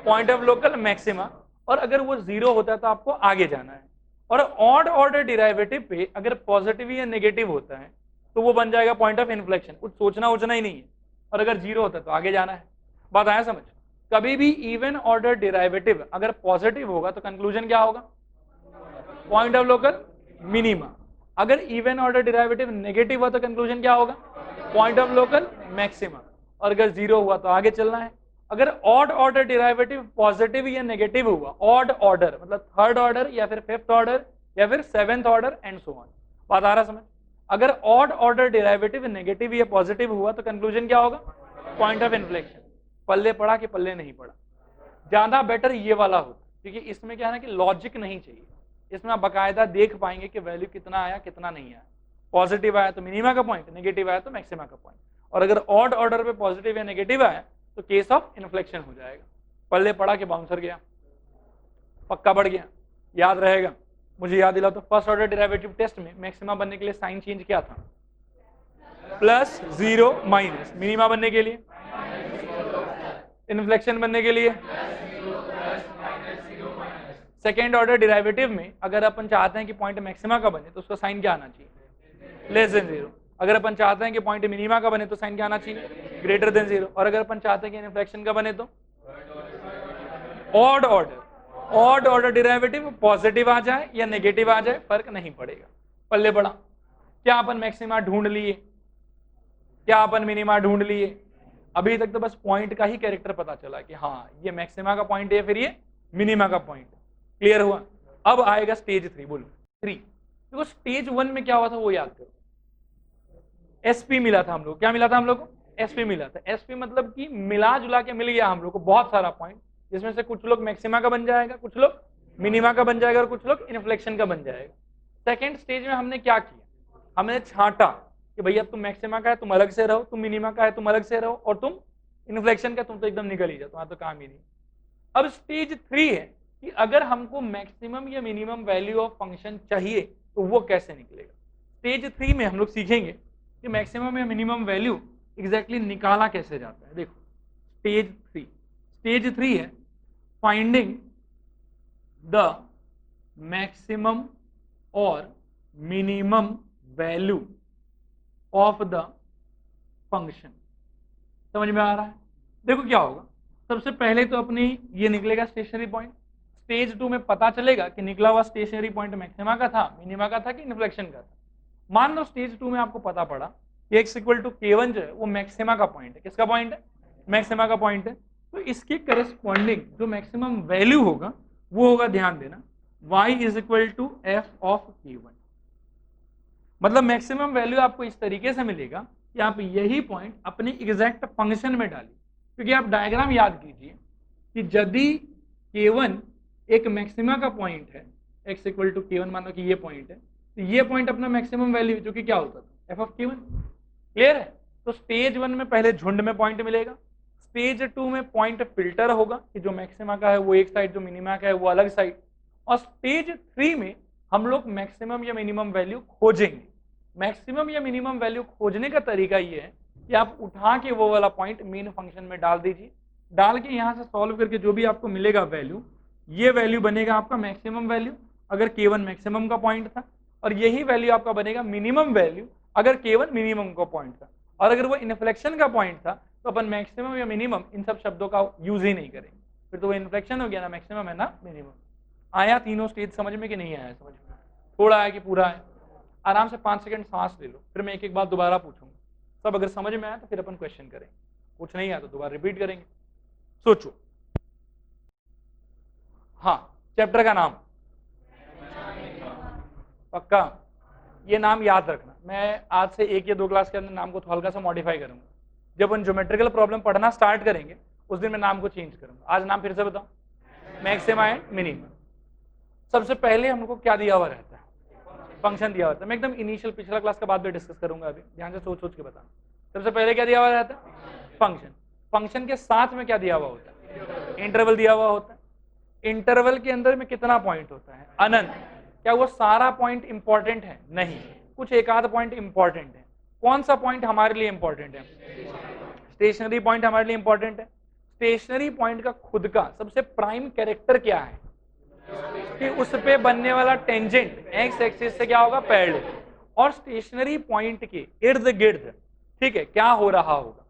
पॉइंट ऑफ लोकल मैक्सिमा। और अगर वो जीरो होता है तो आपको आगे जाना है। और ऑड ऑर्डर डेरिवेटिव पे अगर पॉजिटिव या नेगेटिव होता है तो वो बन जाएगा पॉइंट ऑफ इन्फ्लेक्शन, कुछ सोचना वोचना ही नहीं है। और अगर जीरो होता है तो आगे जाना है। बात आया समझ? कभी भी इवन ऑर्डर डेरिवेटिव अगर पॉजिटिव होगा तो कंक्लूजन क्या होगा, पॉइंट ऑफ लोकल मिनिमा। अगर इवन ऑर्डर डेरिवेटिव नेगेटिव हुआ तो कंक्लूजन क्या होगा, पॉइंट ऑफ लोकल मैक्सिमा। और अगर जीरो हुआ तो आगे चलना है। अगर ऑड ऑर्डर डेरिवेटिव पॉजिटिव या नेगेटिव हुआ, ऑड ऑर्डर मतलब थर्ड ऑर्डर या फिर फिफ्थ ऑर्डर या फिर seventh order and so on. बात आ रहा समझ? अगर ऑड ऑर्डर डेरिवेटिव नेगेटिव या पॉजिटिव हुआ तो कंक्लूजन क्या होगा, पॉइंट ऑफ इन्फ्लेक्शन। पल्ले पड़ा कि पल्ले नहीं पड़ा, ज्यादा बेटर ये वाला होता, क्योंकि इसमें क्या है ना कि लॉजिक नहीं चाहिए, इसमें आप बाकायदा देख पाएंगे कि वैल्यू कितना आया कितना नहीं आया। पॉजिटिव आया तो मिनिमा का पॉइंट, नेगेटिव आया तो मैक्सिमा का पॉइंट, और अगर ऑड ऑर्डर पे पॉजिटिव या नेगेटिव आया तो केस ऑफ इन्फ्लेक्शन हो जाएगा। पल्ले पड़ा कि बाउंसर गया, पक्का बढ़ गया, याद रहेगा। मुझे याद दिला तो फर्स्ट ऑर्डर डेरिवेटिव टेस्ट में मैक्सिमा बनने के लिए साइन चेंज क्या था, प्लस जीरो माइनस, मिनिमा बनने के लिए, इन्फ्लेक्शन बनने के लिए, सेकेंड ऑर्डर डेरिवेटिव में अगर अपन चाहते हैं कि पॉइंट मैक्सिमा का बने तो उसका साइन क्या आना चाहिए, लेस देन जीरो। अगर अपन चाहते हैं कि पॉइंट मिनिमा का बने तो साइन क्या आना चाहिए, ग्रेटर देन जीरो। और अगर अपन चाहते हैं कि इन्फ्लेक्शन का बने तो ऑड ऑर्डर डेरिवेटिव पॉजिटिव आ जाए या नेगेटिव आ जाए फर्क नहीं पड़ेगा, पल्ले पड़ा। क्या अपन मैक्सिमा ढूंढ लिए, क्या अपन मिनिमा ढूंढ लिए? अभी तक तो बस पॉइंट का ही कैरेक्टर पता चला कि हाँ ये मैक्सिमा का पॉइंट है, फिर ये मिनिमा का पॉइंट। क्लियर हुआ? अब आएगा स्टेज 3, बोलो 3। देखो स्टेज 1 में क्या हुआ था वो याद करो, एसपी मिला था हम लोग, क्या मिला था हम लोग को, एसपी मिला था। एसपी मतलब कि मिला जुला के मिल गया हम लोग को बहुत सारा पॉइंट, जिसमें से कुछ लोग मैक्सिमा का बन जाएगा, कुछ लोग मिनिमा का बन जाएगा और कुछ लोग इन्फ्लेक्शन का बन जाएगा। सेकेंड स्टेज में हमने क्या किया, हमने छांटा कि भैया तुम मैक्सिमा का है तुम अलग से रहो, तुम मिनिमा का है तुम अलग से रहो, और तुम इन्फ्लेक्शन का तुम तो एकदम निकल ही जाओ, तुम्हारा तो काम ही नहीं। अब स्टेज 3 है कि अगर हमको मैक्सिमम या मिनिमम वैल्यू ऑफ फंक्शन चाहिए तो वो कैसे निकलेगा। स्टेज 3 में हम लोग सीखेंगे कि मैक्सिमम या मिनिमम वैल्यू एग्जैक्टली निकाला कैसे जाता है। देखो स्टेज 3 है फाइंडिंग द मैक्सिमम और minimum value of the function. समझ में आ रहा है? देखो क्या होगा, सबसे पहले तो अपनी ये निकलेगा स्टेशनरी पॉइंट। स्टेज 2 में पता चलेगा कि निकला हुआ स्टेशनरी पॉइंट मैक्सिमा का था, मिनिमा का था कि इन्फ्लेक्शन का था। मान लो स्टेज 2 में आपको पता पड़ा कि x इक्वल टू k1 जो है वो मैक्सिमा का पॉइंट है। किसका पॉइंट है? मैक्सिमा का पॉइंट है। तो इसके करेस्पॉन्डिंग जो मैक्सिमम वैल्यू होगा वो होगा, ध्यान देना, y is equal to f of k1। मतलब मैक्सिमम वैल्यू आपको इस तरीके से मिलेगा कि आप यही पॉइंट अपनी एग्जैक्ट फंक्शन में डालिए, क्योंकि आप डायग्राम याद कीजिए कि यदि k1 एक मैक्सिमा का पॉइंट है, x इक्वल टू k1 मान लो कि ये पॉइंट है, तो ये पॉइंट अपना मैक्सिमम वैल्यू जो कि क्या होता था, f ऑफ k1। क्लियर है? तो स्टेज 1 में पहले झुंड में पॉइंट मिलेगा, स्टेज 2 में पॉइंट फिल्टर होगा कि जो मैक्सिमा का है वो एक साइड, जो मिनिमा का है वो अलग साइड, और स्टेज 3 में हम लोग मैक्सिमम या मिनिमम वैल्यू खोजेंगे। मैक्सिमम या मिनिमम वैल्यू खोजने का तरीका ये है कि आप उठा के वो वाला पॉइंट मेन फंक्शन में डाल दीजिए, डाल के यहाँ से सॉल्व करके जो भी आपको मिलेगा वैल्यू, ये वैल्यू बनेगा आपका मैक्सिमम वैल्यू अगर k1 मैक्सिमम का पॉइंट था, और यही वैल्यू आपका बनेगा मिनिमम वैल्यू अगर k1 मिनिमम का पॉइंट था। और अगर वो इन्फ्लेक्शन का पॉइंट था तो अपन मैक्सिमम या मिनिमम इन सब शब्दों का यूज ही नहीं करेंगे, फिर तो वो इन्फ्लेक्शन हो गया ना मैक्सिमम है ना मिनिमम। आया तीनों स्टेज समझ में कि नहीं आया समझ में? थोड़ा आया कि पूरा है? आराम से 5 सेकंड सांस ले लो, फिर मैं एक एक बात दोबारा पूछूंगा। सब अगर समझ में आया तो फिर अपन क्वेश्चन करेंगे, कुछ नहीं आया तो दोबारा रिपीट करेंगे। सोचो। हाँ, चैप्टर का नाम पक्का, ये नाम याद रखना। मैं आज से 1 या 2 क्लास के अंदर नाम को हल्का सा मॉडिफाई करूंगा। जब हम ज्योमेट्रिकल प्रॉब्लम पढ़ना स्टार्ट करेंगे उस दिन मैं नाम को चेंज करूंगा। आज नाम फिर से बताओ, मैक्सिमा एंड मिनिमा। सबसे पहले हमको क्या दिया हुआ रहता है? फंक्शन दिया हुआ रहता है। मैं एकदम इनिशियल पिछला क्लास का बाद में डिस्कस करूंगा, अभी ध्यान से सोच सोच के बताना। सबसे पहले क्या दिया हुआ रहता है? फंक्शन। फंक्शन के साथ में क्या दिया हुआ होता है? इंटरवल दिया हुआ होता है। इंटरवल के अंदर में कितना पॉइंट होता है? अनंत। क्या वो सारा पॉइंट इंपॉर्टेंट है? नहीं, कुछ एक आध पॉइंट इंपॉर्टेंट है। कौन सा पॉइंट हमारे लिए इंपॉर्टेंट है? स्टेशनरी पॉइंट हमारे लिए इंपॉर्टेंट है। स्टेशनरी पॉइंट का खुद का सबसे प्राइम कैरेक्टर क्या है कि उस पे बनने वाला टेंजेंट एक्स एक्सिस से क्या होगा? पैरेलल। और स्टेशनरी पॉइंट के इर्द गिर्द, ठीक है, क्या हो रहा होगा?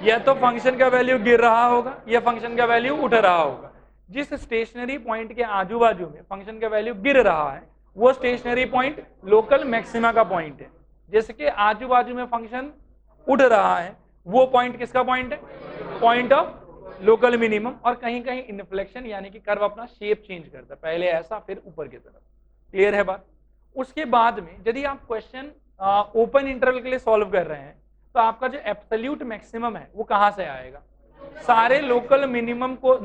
या तो फंक्शन का वैल्यू गिर रहा होगा या फंक्शन का वैल्यू उठ रहा होगा। जिस स्टेशनरी पॉइंट के आजू बाजू में फंक्शन का वैल्यू गिर रहा है वो स्टेशनरी पॉइंट लोकल मैक्सिमा का पॉइंट है। जिसके आजू बाजू में फंक्शन उठ रहा है वो पॉइंट किसका पॉइंट है? Point of local minimum. और कहीं कहीं इन्फ्लेक्शन यानी कि कर्व अपना शेप चेंज करता है, पहले ऐसा फिर ऊपर की तरफ। क्लियर है बात? उसके बाद में यदि आप क्वेश्चन ओपन इंटरवल के लिए सॉल्व कर रहे हैं तो आपका जो एब्सोल्यूट मैक्सिमम है वो कहां से आएगा, सारे लोकल मिनिमम को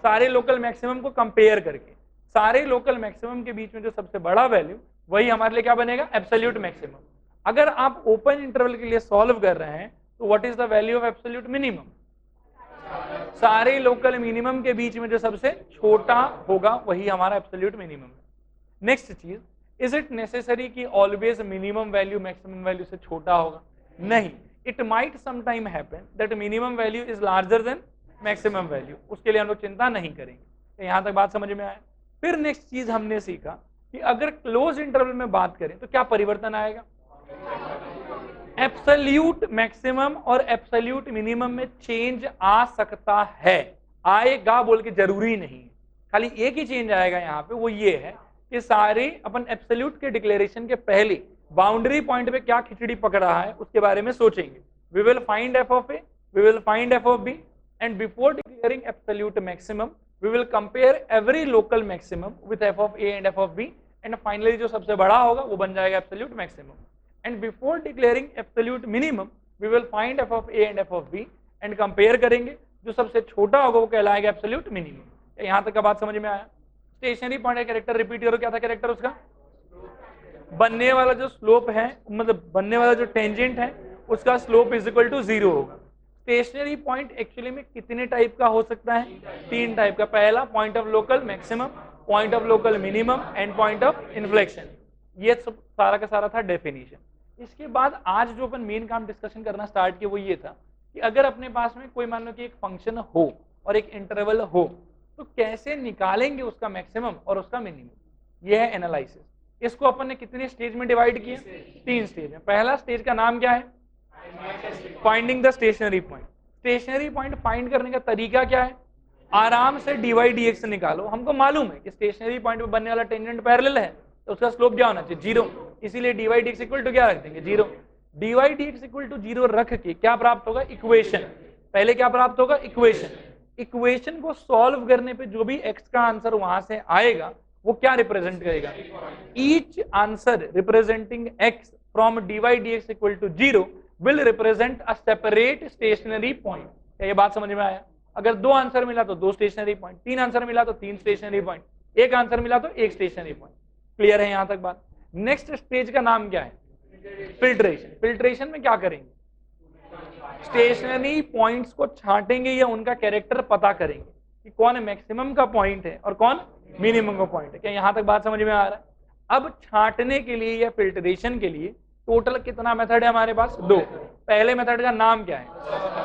सारे लोकल मैक्सिमम को कंपेयर करके सारे लोकल मैक्सिमम के बीच में जो सबसे बड़ा वैल्यू वही हमारे लिए क्या बनेगा, एब्सोल्यूट मैक्सिमम। अगर आप ओपन इंटरवल के लिए सॉल्व कर रहे हैं तो what is the value of absolute minimum, सारे लोकल मिनिमम के बीच में जो सबसे छोटा होगा वही हमारा एब्सोल्यूट मिनिमम है। नेक्स्ट चीज, इज इट नेसेसरी कि always minimum value maximum value से छोटा होगा, नहीं, it might sometime happen that minimum value is larger than maximum value, उसके लिए हम लोग चिंता नहीं करेंगे। यहां तक बात समझ में आया। फिर नेक्स्ट चीज हमने सीखा कि अगर क्लोज इंटरवल में बात करें तो क्या परिवर्तन आएगा, एब्सोल्यूट मैक्सिमम और एब्सोल्यूट मिनिमम में चेंज आ सकता है, आएगा बोल के जरूरी नहीं, खाली एक ही चेंज आएगा यहाँ पे, वो ये है कि सारे अपन एब्सोल्यूट के डिक्लेरेशन के पहले बाउंड्री पॉइंट पे क्या खिचड़ी पकड़ रहा है उसके बारे में सोचेंगे। We will find f of a, we will find f of b, and before declaring absolute maximum we will compare every local maximum with f of a and f of b, and finally जो सबसे बड़ा होगा वो बन जाएगा absolute maximum. And before declaring absolute minimum we will find f of a and f of b, and compare करेंगे, जो सबसे छोटा होगा वो कहलाएगा एब्सोल्यूट मिनिमम। यहां तक का बात समझ में आया। स्टेशनरी पॉइंट का कैरेक्टर रिपीट करो, क्या था कैरेक्टर उसका, बनने वाला जो स्लोप है, मतलब बनने वाला जो टेंजेंट है उसका स्लोप इज इक्वल टू 0 होगा। स्टेशनरी पॉइंट एक्चुअली में कितने टाइप का हो सकता है, 3 टाइप का। पहला point of local maximum, point of local minimum and point of inflection. ये सब सारा का सारा था डेफिनेशन। इसके बाद आज जो अपन मेन काम डिस्कशन करना स्टार्ट किया वो ये था कि अगर अपने पास में कोई मान लो कि एक फंक्शन हो और एक इंटरवल हो तो कैसे निकालेंगे उसका मैक्सिमम और उसका मिनिमम, ये है एनालिसिस। इसको अपन ने कितने स्टेज में डिवाइड किया, 3 स्टेज में। पहला स्टेज का नाम क्या है, finding the stationary point. Stationary point find करने का तरीका क्या है, आराम से dy dx निकालो। हमको मालूम है कि स्टेशनरी पॉइंट पे बनने वाला टेंजेंट पैरेलल है तो उसका स्लोप क्या होना चाहिए, 0, इसीलिए dy dx इक्वल टू क्या रख देंगे, 0। dy dx इक्वल टू 0 रख के क्या प्राप्त होगा, इक्वेशन। पहले क्या प्राप्त होगा, इक्वेशन। इक्वेशन को सॉल्व करने पे जो भी x का आंसर वहां से आएगा वो क्या रिप्रेजेंट करेगा, each answer representing x from dy dx equal to 0 will represent a separate stationary point. क्या ये बात समझ में आया? अगर 2 आंसर मिला तो 2 स्टेशनरी पॉइंट, 3 आंसर मिला तो 3 स्टेशनरी पॉइंट, 1 आंसर मिला तो 1 स्टेशनरी पॉइंट। क्लियर है यहां तक बात? नेक्स्ट स्टेज का नाम क्या है, फिल्ट्रेशन। फिल्ट्रेशन में क्या करेंगे, स्टेशनरी पॉइंट्स को छांटेंगे या उनका कैरेक्टर पता करेंगे कि कौन मैक्सिमम का पॉइंट है और कौन मिनिमम का पॉइंट है। क्या यहां तक बात समझ में आ रहा है? अब छांटने के लिए या फिल्ट्रेशन के लिए टोटल कितना मेथड है हमारे पास, 2। पहले मेथड का नाम क्या है,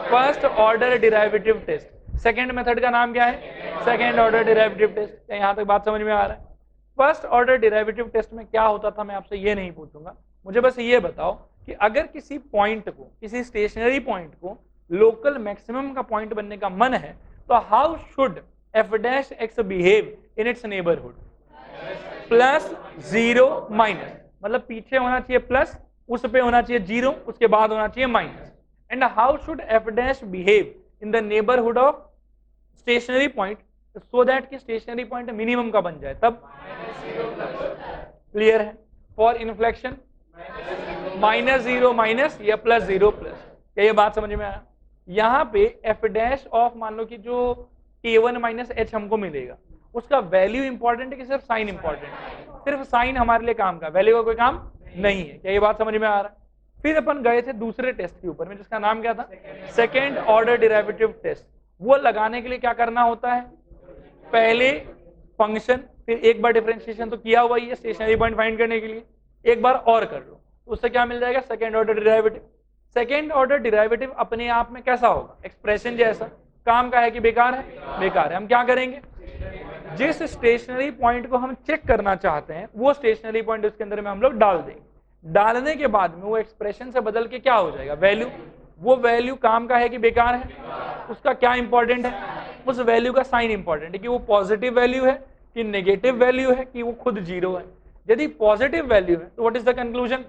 first order derivative test. Second method का नाम क्या है, सेकंड ऑर्डर डिराइवेटिव टेस्ट। यहां तक बात समझ में आ रहा है? फर्स्ट ऑर्डर डिराइवेटिव टेस्ट में क्या होता था मैं आपसे ये नहीं पूछूंगा, मुझे बस ये बताओ कि अगर किसी पॉइंट को, किसी स्टेशनरी पॉइंट को लोकल मैक्सिमम का पॉइंट बनने का मन है तो how should F dash x behave in its neighbourhood, +0 minus, मतलब पीछे होना चाहिए प्लस, उस पे होना चाहिए 0, उसके बाद होना चाहिए minus. And how should F dash behave in the neighbourhood of stationary point so that कि स्टेशनरी पॉइंट मिनिमम का बन जाए, तब क्लियर है? फॉर इन्फ्लेक्शन -0 माइनस या +0 प्लस। क्या ये बात समझ में आया? यहाँ पे एफ डैश ऑफ मान लो कि जो k1 माइनस h हमको मिलेगा उसका वैल्यू इंपॉर्टेंट है कि सिर्फ साइन इंपॉर्टेंट है? सिर्फ साइन हमारे लिए काम का, वैल्यू का कोई काम नहीं है। क्या ये बात समझ में आ रहा है? फिर अपन गए थे दूसरे टेस्ट के ऊपर में जिसका नाम क्या था, सेकेंड ऑर्डर डिराइवेटिव टेस्ट। वो लगाने के लिए क्या करना होता है, पहले फंक्शन, फिर एक बार डिफरेंशिएशन तो किया हुआ ही है स्टेशनरी पॉइंट फाइंड करने के लिए, एक बार और कर लो, उससे क्या मिल जाएगा, second order derivative. Second order derivative अपने आप में कैसा होगा, एक्सप्रेशन जैसा। काम का है कि बेकार है, बेकार है। हम क्या करेंगे, जिस स्टेशनरी पॉइंट को हम चेक करना चाहते हैं वो स्टेशनरी पॉइंट उसके अंदर में हम लोग डाल देंगे। डालने के बाद में वो एक्सप्रेशन से बदल के क्या हो जाएगा, वैल्यू। वो वैल्यू काम का है कि बेकार है, उसका क्या इंपॉर्टेंट है, उस वैल्यू का साइन इंपॉर्टेंट है कि वो पॉजिटिव वैल्यू है कि नेगेटिव वैल्यू है कि वो खुद 0 है। यदि पॉजिटिव वैल्यू है तो व्हाट इज द कंक्लूजन,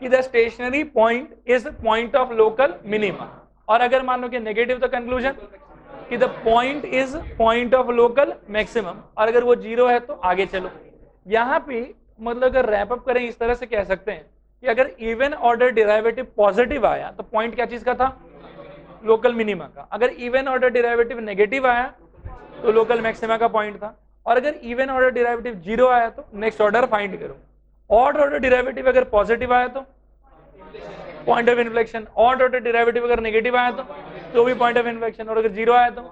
कि the stationary point is point of local minimum. और अगर मान लो कि नेगेटिव, तो कंक्लूजन कि the point is point of local maximum. और अगर वो 0 है तो आगे चलो। यहाँ पे मतलब अगर रैप अप करें इस तरह से कह सकते हैं कि अगर इवन ऑर्डर डेरिवेटिव पॉजिटिव आया तो पॉइंट क्या चीज का था, लोकल मिनिमा का। अगर इवन ऑर्डर डेरिवेटिव नेगेटिव आया तो लोकल मैक्सिमा का पॉइंट था। और अगर इवन ऑर्डर डेरिवेटिव 0 आया तो नेक्स्ट ऑर्डर फाइंड करो। ऑड ऑर्डर डेरिवेटिव अगर पॉजिटिव आया तो point of inflection, odd order derivative अगर नेगेटिव आया तो भी पॉइंट ऑफ इन्फ्लेक्शन, और अगर 0 आया तो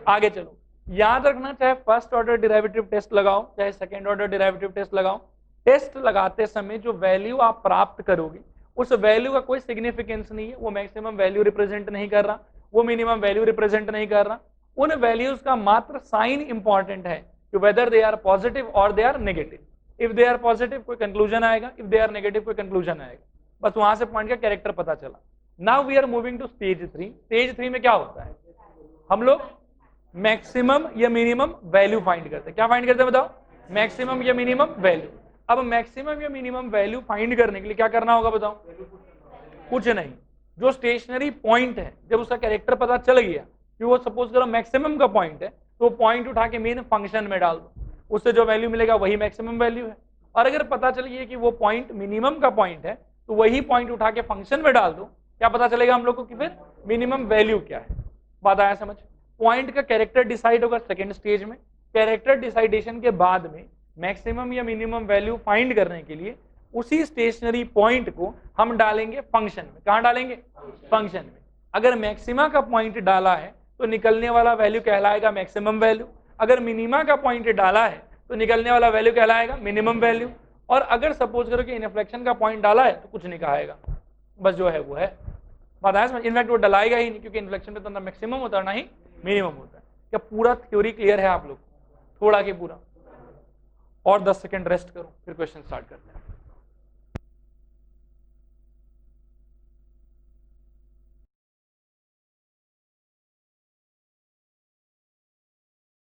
आगे चलो। याद रखना, चाहे फर्स्ट ऑर्डर डेरिवेटिव टेस्ट लगाओ चाहे सेकंड ऑर्डर डेरिवेटिव टेस्ट लगाओ, टेस्ट लगाते समय जो वैल्यू आप प्राप्त करोगे उस वैल्यू का कोई सिग्निफिकेंस नहीं है। वो मैक्सिमम वैल्यू रिप्रेजेंट नहीं कर रहा, वो मिनिमम वैल्यू रिप्रेजेंट नहीं कर रहा। उन वैल्यूज का मात्र साइन इंपॉर्टेंट है कि वेदर दे आर पॉजिटिव और they are negative. If they are positive कोई कंक्लूजन आएगा, इफ दे आर नेगेटिव कोई कंक्लूजन आएगा। बस वहां से पॉइंट का कैरेक्टर पता चला। Now we are moving to stage 3। Stage 3 में क्या होता है, हम लोग मैक्सिमम या मिनिमम वैल्यू फाइंड करते हैं। क्या फाइंड करते हैं बताओ, मैक्सिमम या मिनिमम वैल्यू। अब मैक्सिमम या मिनिमम वैल्यू फाइंड करने के लिए क्या करना होगा बताओ, कुछ नहीं, जो स्टेशनरी पॉइंट है जब उसका कैरेक्टर पता चल गया कि वो सपोज करो मैक्सिमम का पॉइंट है, तो वो पॉइंट उठा के मेन फंक्शन में डाल दो, उससे जो वैल्यू मिलेगा वही मैक्सिमम वैल्यू है। और अगर पता चल गया कि वो पॉइंट मिनिमम का पॉइंट है तो वही पॉइंट उठा के फंक्शन में डाल दो, क्या पता चलेगा हम लोग को कि फिर मिनिमम वैल्यू क्या है। बात आया समझ। पॉइंट का कैरेक्टर डिसाइड होगा सेकंड स्टेज में। कैरेक्टर डिसाइडेशन के बाद में मैक्सिमम या मिनिमम वैल्यू फाइंड करने के लिए उसी स्टेशनरी पॉइंट को हम डालेंगे फंक्शन में। कहां डालेंगे, फंक्शन में। अगर मैक्सिमा का पॉइंट डाला है तो निकलने वाला वैल्यू कहलाएगा मैक्सिमम वैल्यू। अगर मिनिमा का पॉइंट डाला है तो निकलने वाला वैल्यू कहलाएगा मिनिमम वैल्यू। और अगर सपोज करो कि इन्फ्लेक्शन का पॉइंट डाला है तो कुछ नहीं कहाएगा, बस जो है वो है। बात है समझ। इनफैक्ट वो डलाएगा ही नहीं, क्योंकि इन्फ्लेक्शन में तो ना मैक्सिमम होता है ना ही मिनिमम होता है। क्या पूरा थ्योरी क्लियर है आप लोग, थोड़ा के पूरा? और 10 सेकंड रेस्ट करो फिर क्वेश्चन स्टार्ट करते हैं।